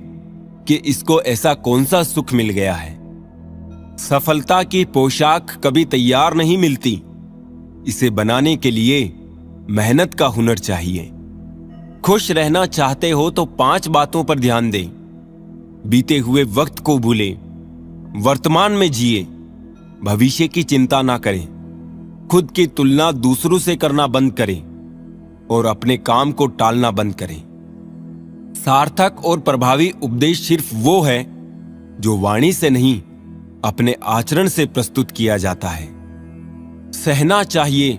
कि इसको ऐसा कौन सा सुख मिल गया है। सफलता की पोशाक कभी तैयार नहीं मिलती, इसे बनाने के लिए मेहनत का हुनर चाहिए। खुश रहना चाहते हो तो 5 बातों पर ध्यान दें। बीते हुए वक्त को भूलें, वर्तमान में जिए, भविष्य की चिंता ना करें, खुद की तुलना दूसरों से करना बंद करें और अपने काम को टालना बंद करें। सार्थक और प्रभावी उपदेश सिर्फ वो है जो वाणी से नहीं, अपने आचरण से प्रस्तुत किया जाता है। सहना चाहिए,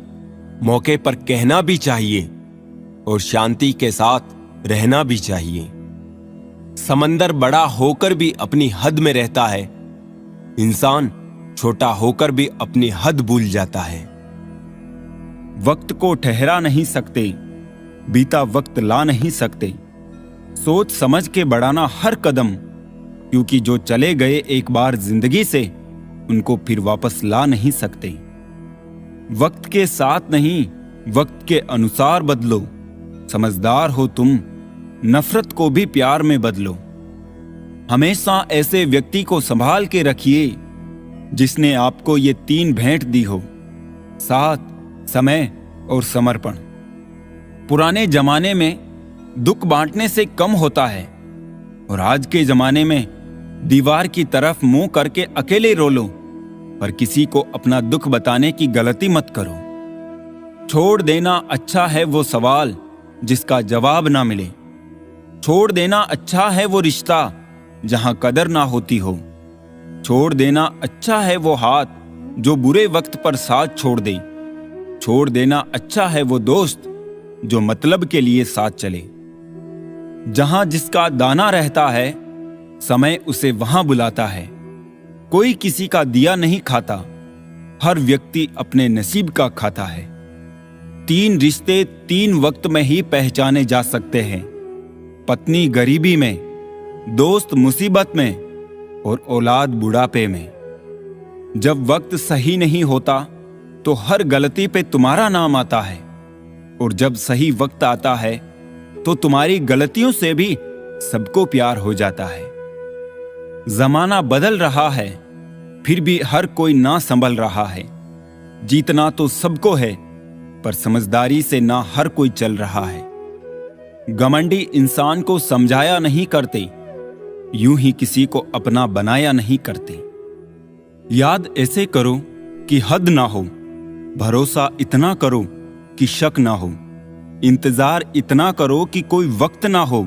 मौके पर कहना भी चाहिए और शांति के साथ रहना भी चाहिए। समंदर बड़ा होकर भी अपनी हद में रहता है, इंसान छोटा होकर भी अपनी हद भूल जाता है। वक्त को ठहरा नहीं सकते, बीता वक्त ला नहीं सकते। सोच समझ के बढ़ाना हर कदम, क्योंकि जो चले गए एक बार जिंदगी से, उनको फिर वापस ला नहीं सकते। वक्त के साथ नहीं, वक्त के अनुसार बदलो। समझदार हो तुम, नफरत को भी प्यार में बदलो। हमेशा ऐसे व्यक्ति को संभाल के रखिए जिसने आपको ये 3 भेंट दी हो, साथ, समय और समर्पण। पुराने जमाने में दुख बांटने से कम होता है, और आज के जमाने में दीवार की तरफ मुंह करके अकेले रो लो, पर किसी को अपना दुख बताने की गलती मत करो। छोड़ देना अच्छा है वो सवाल जिसका जवाब ना मिले। छोड़ देना अच्छा है वो रिश्ता जहां कदर ना होती हो। छोड़ देना अच्छा है वो हाथ जो बुरे वक्त पर साथ छोड़ दे। छोड़ देना अच्छा है वो दोस्त जो मतलब के लिए साथ चले। जहां जिसका दाना रहता है, समय उसे वहां बुलाता है। कोई किसी का दिया नहीं खाता, हर व्यक्ति अपने नसीब का खाता है। 3 रिश्ते 3 वक्त में ही पहचाने जा सकते हैं, पत्नी गरीबी में, दोस्त मुसीबत में और औलाद बुढ़ापे में। जब वक्त सही नहीं होता तो हर गलती पे तुम्हारा नाम आता है, और जब सही वक्त आता है तो तुम्हारी गलतियों से भी सबको प्यार हो जाता है। जमाना बदल रहा है, फिर भी हर कोई ना संभल रहा है। जीतना तो सबको है, पर समझदारी से ना हर कोई चल रहा है। घमंडी इंसान को समझाया नहीं करते, यूं ही किसी को अपना बनाया नहीं करते। याद ऐसे करो कि हद ना हो, भरोसा इतना करो कि शक ना हो, इंतजार इतना करो कि कोई वक्त ना हो,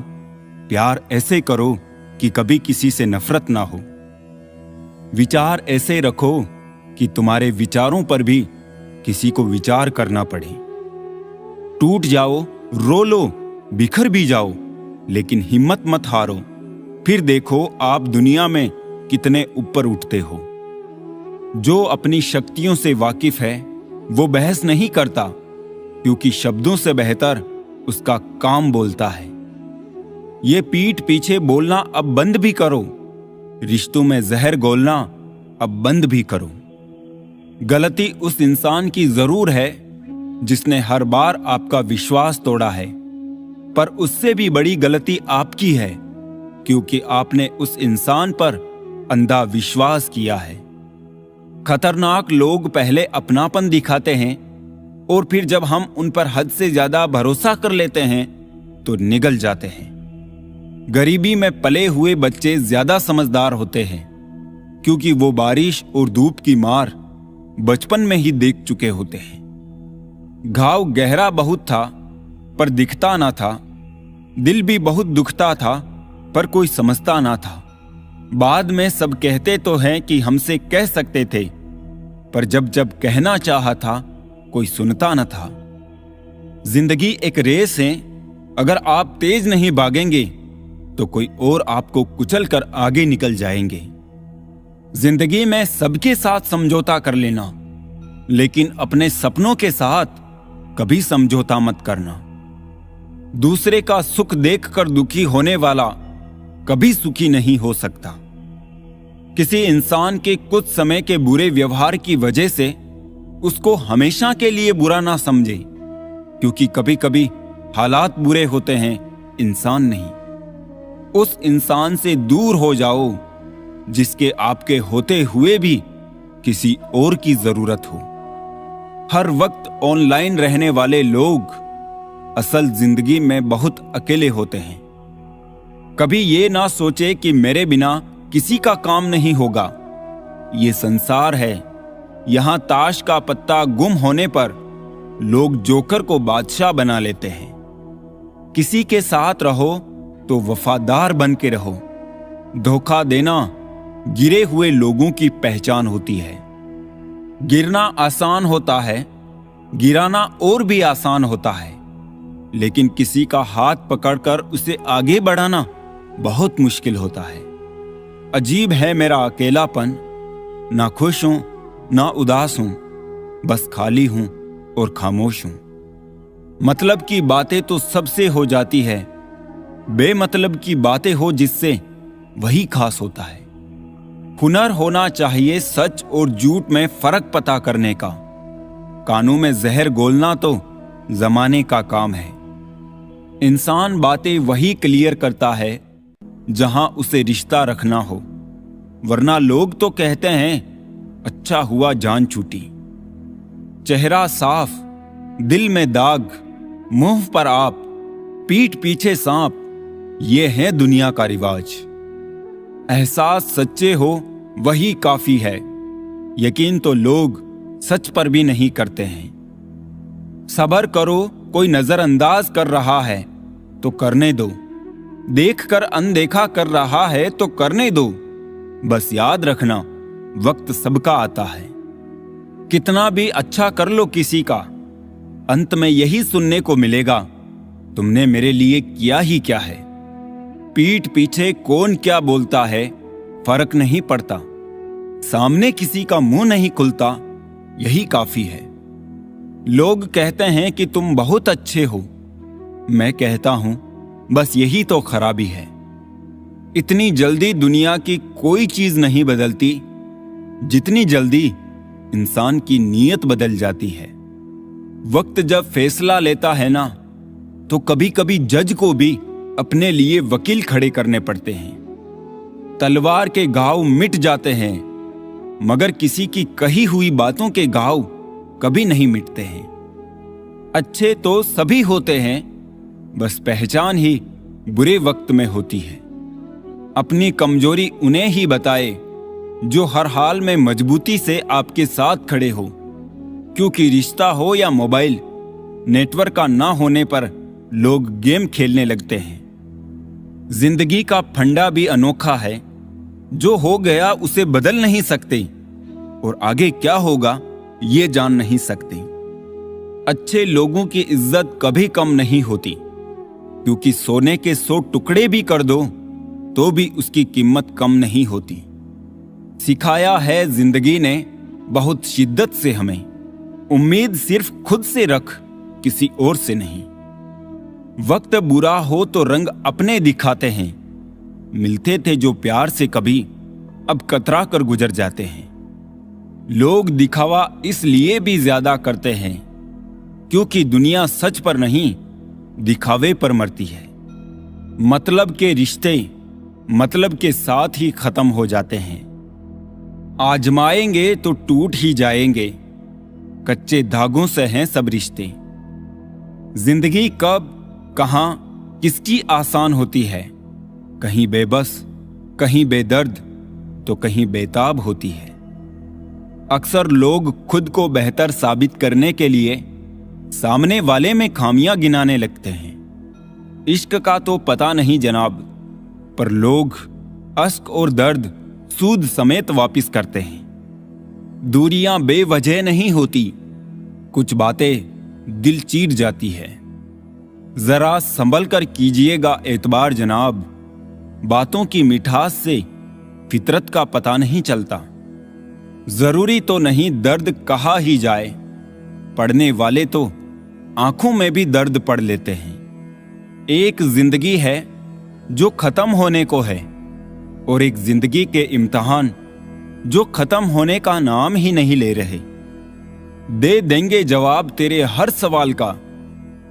प्यार ऐसे करो कि कभी किसी से नफरत ना हो। विचार ऐसे रखो कि तुम्हारे विचारों पर भी किसी को विचार करना पड़े। टूट जाओ, रो लो, बिखर भी जाओ, लेकिन हिम्मत मत हारो। फिर देखो आप दुनिया में कितने ऊपर उठते हो। जो अपनी शक्तियों से वाकिफ है वो बहस नहीं करता, क्योंकि शब्दों से बेहतर उसका काम बोलता है। ये पीठ पीछे बोलना अब बंद भी करो, रिश्तों में जहर घोलना अब बंद भी करो। गलती उस इंसान की जरूर है जिसने हर बार आपका विश्वास तोड़ा है, पर उससे भी बड़ी गलती आपकी है, क्योंकि आपने उस इंसान पर अंधा विश्वास किया है। खतरनाक लोग पहले अपनापन दिखाते हैं, और फिर जब हम उन पर हद से ज्यादा भरोसा कर लेते हैं तो निगल जाते हैं। गरीबी में पले हुए बच्चे ज्यादा समझदार होते हैं, क्योंकि वो बारिश और धूप की मार बचपन में ही देख चुके होते हैं। घाव गहरा बहुत था पर दिखता ना था, दिल भी बहुत दुखता था पर कोई समझता ना था। बाद में सब कहते तो हैं कि हमसे कह सकते थे, पर जब जब कहना चाहा था कोई सुनता न था। जिंदगी एक रेस है, अगर आप तेज नहीं भागेंगे तो कोई और आपको कुचल कर आगे निकल जाएंगे। जिंदगी में सबके साथ समझौता कर लेना, लेकिन अपने सपनों के साथ कभी समझौता मत करना। दूसरे का सुख देखकर दुखी होने वाला कभी सुखी नहीं हो सकता। किसी इंसान के कुछ समय के बुरे व्यवहार की वजह से उसको हमेशा के लिए बुरा ना समझे, क्योंकि कभी कभी हालात बुरे होते हैं, इंसान नहीं। उस इंसान से दूर हो जाओ जिसके आपके होते हुए भी किसी और की जरूरत हो। हर वक्त ऑनलाइन रहने वाले लोग असल जिंदगी में बहुत अकेले होते हैं। कभी ये ना सोचे कि मेरे बिना किसी का काम नहीं होगा। ये संसार है, यहां ताश का पत्ता गुम होने पर लोग जोकर को बादशाह बना लेते हैं। किसी के साथ रहो तो वफादार बन के रहो। धोखा देना गिरे हुए लोगों की पहचान होती है। गिरना आसान होता है, गिराना और भी आसान होता है, लेकिन किसी का हाथ पकड़कर उसे आगे बढ़ाना बहुत मुश्किल होता है। अजीब है मेरा अकेलापन, ना खुश हूं ना उदास हूं, बस खाली हूं और खामोश हूं। मतलब की बातें तो सबसे हो जाती है, बेमतलब की बातें हो जिससे वही खास होता है। हुनर होना चाहिए सच और झूठ में फर्क पता करने का। कानों में जहर घोलना तो जमाने का काम है। इंसान बातें वही क्लियर करता है जहां उसे रिश्ता रखना हो, वरना लोग तो कहते हैं अच्छा हुआ जान छूटी। चेहरा साफ, दिल में दाग, मुंह पर आप, पीठ पीछे सांप, ये है दुनिया का रिवाज। एहसास सच्चे हो वही काफी है, यकीन तो लोग सच पर भी नहीं करते हैं। सब्र करो, कोई नजरअंदाज कर रहा है तो करने दो, देखकर अनदेखा कर रहा है तो करने दो। बस याद रखना वक्त सबका आता है। कितना भी अच्छा कर लो किसी का, अंत में यही सुनने को मिलेगा, तुमने मेरे लिए किया ही क्या है। पीठ पीछे कौन क्या बोलता है फर्क नहीं पड़ता, सामने किसी का मुंह नहीं खुलता, यही काफी है। लोग कहते हैं कि तुम बहुत अच्छे हो, मैं कहता हूं बस यही तो खराबी है। इतनी जल्दी दुनिया की कोई चीज नहीं बदलती जितनी जल्दी इंसान की नीयत बदल जाती है। वक्त जब फैसला लेता है ना, तो कभी कभी जज को भी अपने लिए वकील खड़े करने पड़ते हैं। तलवार के घाव मिट जाते हैं, मगर किसी की कही हुई बातों के घाव कभी नहीं मिटते हैं। अच्छे तो सभी होते हैं, बस पहचान ही बुरे वक्त में होती है। अपनी कमजोरी उन्हें ही बताए जो हर हाल में मजबूती से आपके साथ खड़े हो, क्योंकि रिश्ता हो या मोबाइल, नेटवर्क का ना होने पर लोग गेम खेलने लगते हैं। जिंदगी का फंडा भी अनोखा है, जो हो गया उसे बदल नहीं सकते और आगे क्या होगा ये जान नहीं सकते। अच्छे लोगों की इज्जत कभी कम नहीं होती, क्योंकि सोने के 100 टुकड़े भी कर दो तो भी उसकी कीमत कम नहीं होती। सिखाया है जिंदगी ने बहुत शिद्दत से हमें, उम्मीद सिर्फ खुद से रख, किसी और से नहीं। वक्त बुरा हो तो रंग अपने दिखाते हैं, मिलते थे जो प्यार से कभी अब कतरा कर गुजर जाते हैं। लोग दिखावा इसलिए भी ज्यादा करते हैं क्योंकि दुनिया सच पर नहीं दिखावे पर मरती है। मतलब के रिश्ते मतलब के साथ ही खत्म हो जाते हैं। आजमाएंगे तो टूट ही जाएंगे, कच्चे धागों से हैं सब रिश्ते। जिंदगी कब कहां किसकी आसान होती है, कहीं बेबस कहीं बेदर्द तो कहीं बेताब होती है। अक्सर लोग खुद को बेहतर साबित करने के लिए सामने वाले में खामियां गिनाने लगते हैं। इश्क का तो पता नहीं जनाब, पर लोग अश्क और दर्द सूद समेत वापिस करते हैं। दूरियां बेवजह नहीं होती, कुछ बातें दिल चीर जाती है। जरा संभल कर कीजिएगा एतबार जनाब, बातों की मिठास से फितरत का पता नहीं चलता। जरूरी तो नहीं दर्द कहा ही जाए, पढ़ने वाले तो आंखों में भी दर्द पढ़ लेते हैं। एक जिंदगी है जो खत्म होने को है, और एक जिंदगी के इम्तिहान जो खत्म होने का नाम ही नहीं ले रहे। दे देंगे जवाब तेरे हर सवाल का,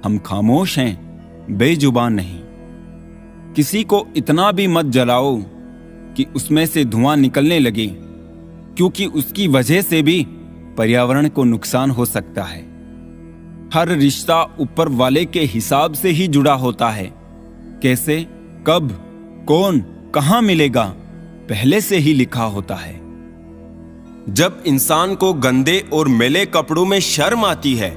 हम खामोश हैं बेजुबान नहीं। किसी को इतना भी मत जलाओ कि उसमें से धुआं निकलने लगे, क्योंकि उसकी वजह से भी पर्यावरण को नुकसान हो सकता है। हर रिश्ता ऊपर वाले के हिसाब से ही जुड़ा होता है। कैसे, कब, कौन, कहां मिलेगा, पहले से ही लिखा होता है। जब इंसान को गंदे और मैले कपड़ों में शर्म आती है,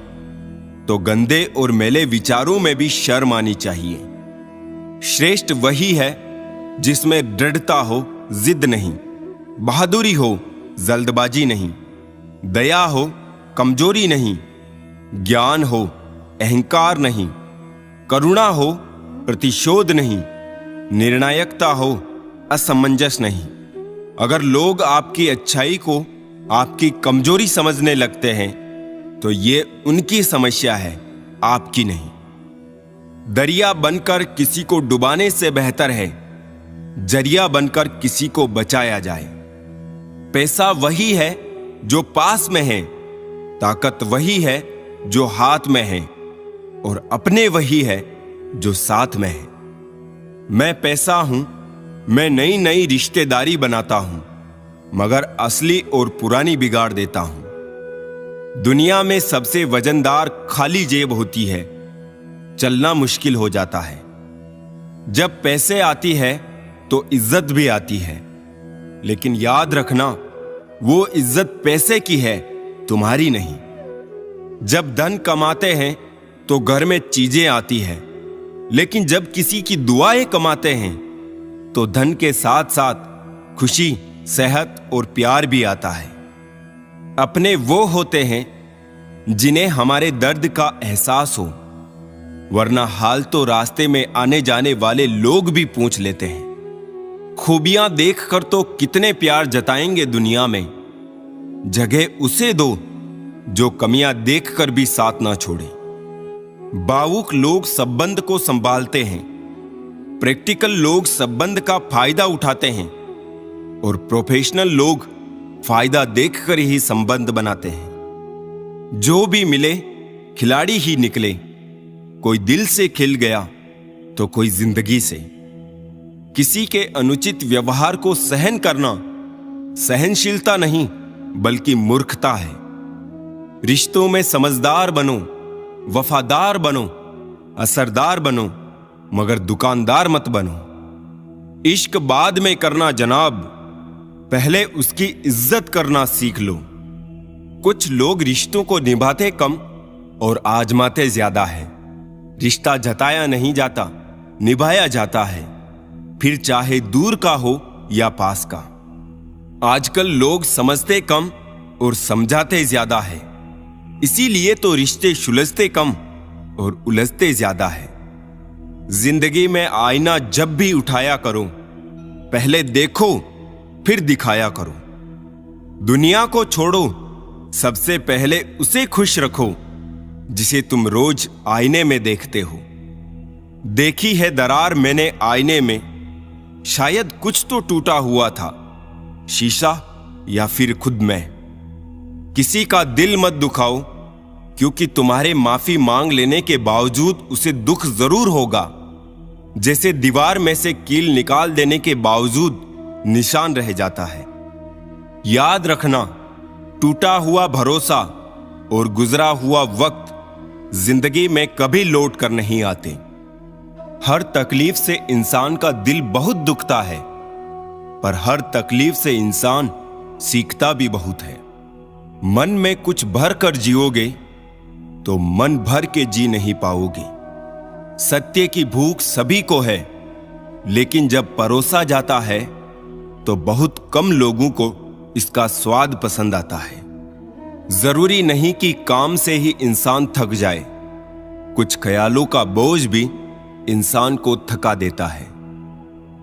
तो गंदे और मैले विचारों में भी शर्म आनी चाहिए। श्रेष्ठ वही है जिसमें दृढ़ता हो, जिद नहीं, बहादुरी हो, जल्दबाजी नहीं, दया हो, कमजोरी नहीं, ज्ञान हो, अहंकार नहीं, करुणा हो, प्रतिशोध नहीं, निर्णायकता हो, असमंजस नहीं। अगर लोग आपकी अच्छाई को आपकी कमजोरी समझने लगते हैं, तो ये उनकी समस्या है, आपकी नहीं। दरिया बनकर किसी को डुबाने से बेहतर है जरिया बनकर किसी को बचाया जाए। पैसा वही है जो पास में है, ताकत वही है जो हाथ में है, और अपने वही है जो साथ में है। मैं पैसा हूं, मैं नई नई रिश्तेदारी बनाता हूं, मगर असली और पुरानी बिगाड़ देता हूं। दुनिया में सबसे वजनदार खाली जेब होती है, चलना मुश्किल हो जाता है। जब पैसे आती है तो इज्जत भी आती है, लेकिन याद रखना वो इज्जत पैसे की है, तुम्हारी नहीं। जब धन कमाते हैं तो घर में चीजें आती है, लेकिन जब किसी की दुआएं कमाते हैं तो धन के साथ साथ खुशी, सेहत और प्यार भी आता है। अपने वो होते हैं जिन्हें हमारे दर्द का एहसास हो, वरना हाल तो रास्ते में आने जाने वाले लोग भी पूछ लेते हैं। खूबियां देखकर तो कितने प्यार जताएंगे दुनिया में, जगह उसे दो जो कमियां देखकर भी साथ ना छोड़े। भावुक लोग संबंध को संभालते हैं, प्रैक्टिकल लोग संबंध का फायदा उठाते हैं और प्रोफेशनल लोग फायदा देखकर ही संबंध बनाते हैं। जो भी मिले खिलाड़ी ही निकले, कोई दिल से खिल गया तो कोई जिंदगी से। किसी के अनुचित व्यवहार को सहन करना सहनशीलता नहीं बल्कि मूर्खता है। रिश्तों में समझदार बनो, वफादार बनो, असरदार बनो, मगर दुकानदार मत बनो। इश्क बाद में करना जनाब, पहले उसकी इज्जत करना सीख लो। कुछ लोग रिश्तों को निभाते कम और आजमाते ज्यादा है। रिश्ता जताया नहीं जाता, निभाया जाता है, फिर चाहे दूर का हो या पास का। आजकल लोग समझते कम और समझाते ज्यादा है, इसीलिए तो रिश्ते सुलझते कम और उलझते ज्यादा है। जिंदगी में आईना जब भी उठाया करो, पहले देखो फिर दिखाया करो। दुनिया को छोड़ो, सबसे पहले उसे खुश रखो जिसे तुम रोज आईने में देखते हो। देखी है दरार मैंने आईने में, शायद कुछ तो टूटा हुआ था, शीशा या फिर खुद मैं। किसी का दिल मत दुखाओ, क्योंकि तुम्हारे माफी मांग लेने के बावजूद उसे दुख जरूर होगा, जैसे दीवार में से कील निकाल देने के बावजूद निशान रह जाता है। याद रखना, टूटा हुआ भरोसा और गुजरा हुआ वक्त जिंदगी में कभी लौट कर नहीं आते। हर तकलीफ से इंसान का दिल बहुत दुखता है, पर हर तकलीफ से इंसान सीखता भी बहुत है। मन में कुछ भर कर जियोगे तो मन भर के जी नहीं पाओगे। सत्य की भूख सभी को है, लेकिन जब परोसा जाता है तो बहुत कम लोगों को इसका स्वाद पसंद आता है। जरूरी नहीं कि काम से ही इंसान थक जाए, कुछ ख्यालों का बोझ भी इंसान को थका देता है।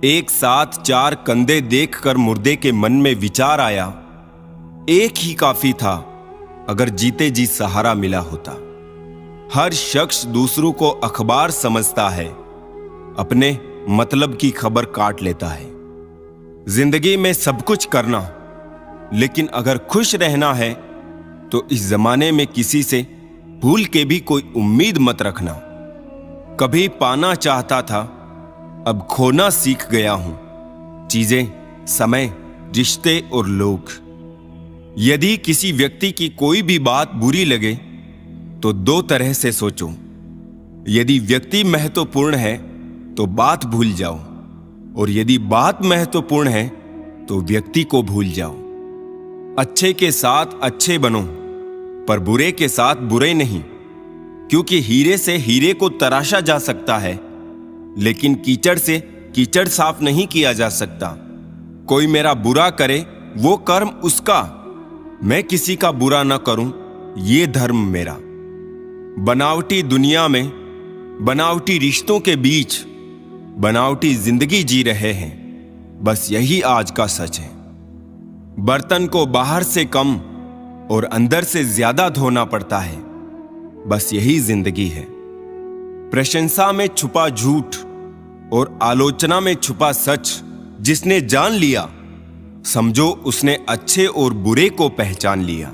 एक साथ 4 कंधे देखकर मुर्दे के मन में विचार आया, एक ही काफी था अगर जीते जी सहारा मिला होता। हर शख्स दूसरों को अखबार समझता है, अपने मतलब की खबर काट लेता है। जिंदगी में सब कुछ करना, लेकिन अगर खुश रहना है तो इस जमाने में किसी से भूल के भी कोई उम्मीद मत रखना। कभी पाना चाहता था, अब खोना सीख गया हूं। चीजें, समय, रिश्ते और लोग। यदि किसी व्यक्ति की कोई भी बात बुरी लगे तो 2 तरह से सोचो। यदि व्यक्ति महत्वपूर्ण है तो बात भूल जाओ, और यदि बात महत्वपूर्ण है तो व्यक्ति को भूल जाओ। अच्छे के साथ अच्छे बनो, पर बुरे के साथ बुरे नहीं, क्योंकि हीरे से हीरे को तराशा जा सकता है, लेकिन कीचड़ से कीचड़ साफ नहीं किया जा सकता। कोई मेरा बुरा करे वो कर्म उसका, मैं किसी का बुरा ना करूं ये धर्म मेरा। बनावटी दुनिया में, बनावटी रिश्तों के बीच बनावटी जिंदगी जी रहे हैं, बस यही आज का सच है। बर्तन को बाहर से कम और अंदर से ज्यादा धोना पड़ता है, बस यही जिंदगी है। प्रशंसा में छुपा झूठ और आलोचना में छुपा सच जिसने जान लिया, समझो उसने अच्छे और बुरे को पहचान लिया।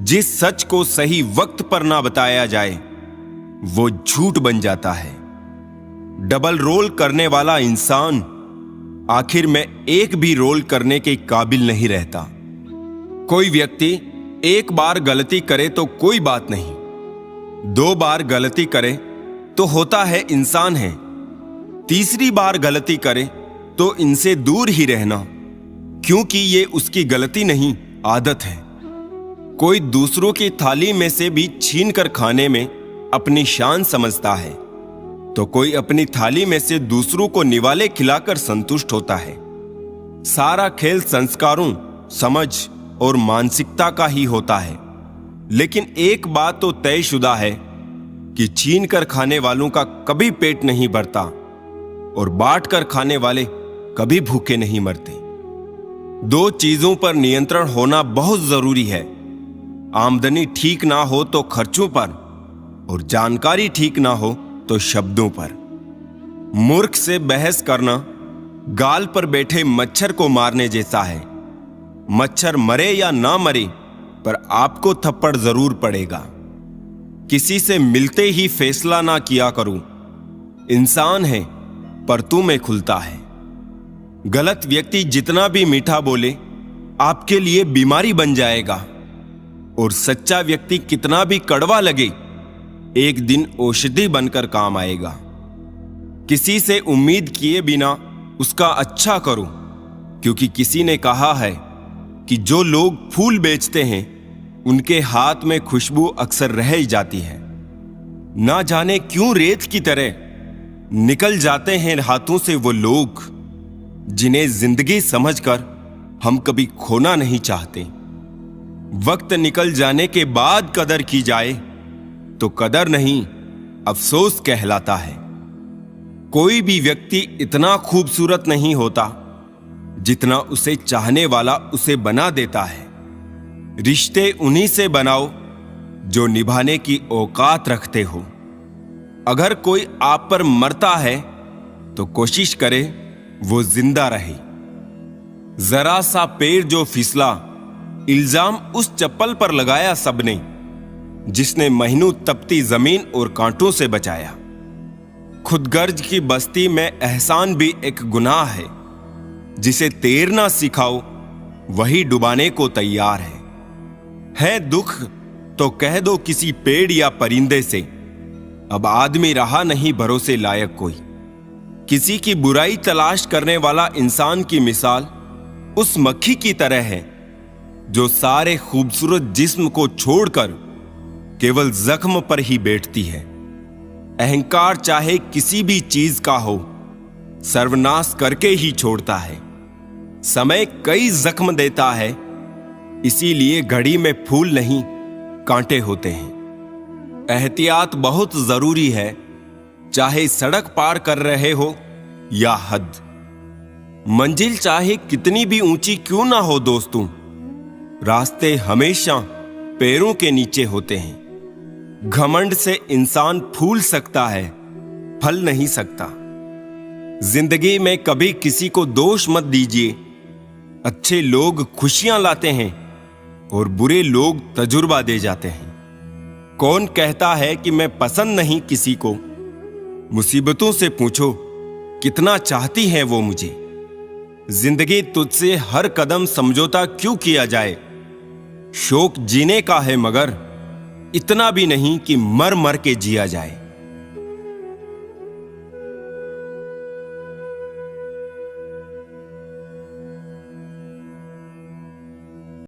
जिस सच को सही वक्त पर ना बताया जाए वो झूठ बन जाता है। डबल रोल करने वाला इंसान आखिर में एक भी रोल करने के काबिल नहीं रहता। कोई व्यक्ति एक बार गलती करे तो कोई बात नहीं, 2 बार गलती करे तो होता है इंसान है, तीसरी बार गलती करे तो इनसे दूर ही रहना, क्योंकि ये उसकी गलती नहीं आदत है। कोई दूसरों की थाली में से भी छीन कर खाने में अपनी शान समझता है, तो कोई अपनी थाली में से दूसरों को निवाले खिलाकर संतुष्ट होता है। सारा खेल संस्कारों, समझ और मानसिकता का ही होता है। लेकिन एक बात तो तयशुदा है कि छीन कर खाने वालों का कभी पेट नहीं भरता और बांट कर खाने वाले कभी भूखे नहीं मरते। दो चीजों पर नियंत्रण होना बहुत जरूरी है। आमदनी ठीक ना हो तो खर्चों पर, और जानकारी ठीक ना हो तो शब्दों पर। मूर्ख से बहस करना गाल पर बैठे मच्छर को मारने जैसा है। मच्छर मरे या ना मरे, पर आपको थप्पड़ जरूर पड़ेगा। किसी से मिलते ही फैसला ना किया करूं। इंसान है पर तू में खुलता है। गलत व्यक्ति जितना भी मीठा बोले आपके लिए बीमारी बन जाएगा, और सच्चा व्यक्ति कितना भी कड़वा लगे एक दिन औषधि बनकर काम आएगा। किसी से उम्मीद किए बिना उसका अच्छा करो, क्योंकि किसी ने कहा है कि जो लोग फूल बेचते हैं उनके हाथ में खुशबू अक्सर रह ही जाती है। ना जाने क्यों रेत की तरह निकल जाते हैं हाथों से वो लोग जिन्हें जिंदगी समझकर हम कभी खोना नहीं चाहते। वक्त निकल जाने के बाद कदर की जाए तो कदर नहीं, अफसोस कहलाता है। कोई भी व्यक्ति इतना खूबसूरत नहीं होता जितना उसे चाहने वाला उसे बना देता है। रिश्ते उन्हीं से बनाओ जो निभाने की औकात रखते हो। अगर कोई आप पर मरता है तो कोशिश करे वो जिंदा रहे। जरा सा पैर जो फिसला, इल्जाम उस चप्पल पर लगाया सबने जिसने महीनों तपती जमीन और कांटों से बचाया। खुदगर्ज की बस्ती में एहसान भी एक गुनाह है। जिसे तैरना सिखाओ वही डुबाने को तैयार है दुख तो कह दो किसी पेड़ या परिंदे से, अब आदमी रहा नहीं भरोसे लायक कोई। किसी की बुराई तलाश करने वाला इंसान की मिसाल उस मक्खी की तरह है जो सारे खूबसूरत जिस्म को छोड़कर केवल जख्म पर ही बैठती है। अहंकार चाहे किसी भी चीज का हो, सर्वनाश करके ही छोड़ता है। समय कई जख्म देता है, इसीलिए घड़ी में फूल नहीं कांटे होते हैं। एहतियात बहुत जरूरी है, चाहे सड़क पार कर रहे हो या हद। मंजिल चाहे कितनी भी ऊंची क्यों ना हो दोस्तों, रास्ते हमेशा पैरों के नीचे होते हैं। घमंड से इंसान फूल सकता है, फल नहीं सकता। जिंदगी में कभी किसी को दोष मत दीजिए। अच्छे लोग खुशियां लाते हैं और बुरे लोग तजुर्बा दे जाते हैं। कौन कहता है कि मैं पसंद नहीं किसी को? मुसीबतों से पूछो कितना चाहती है वो मुझे। जिंदगी तुझसे हर कदम समझौता क्यों किया जाए? शौक जीने का है मगर इतना भी नहीं कि मर मर के जिया जाए।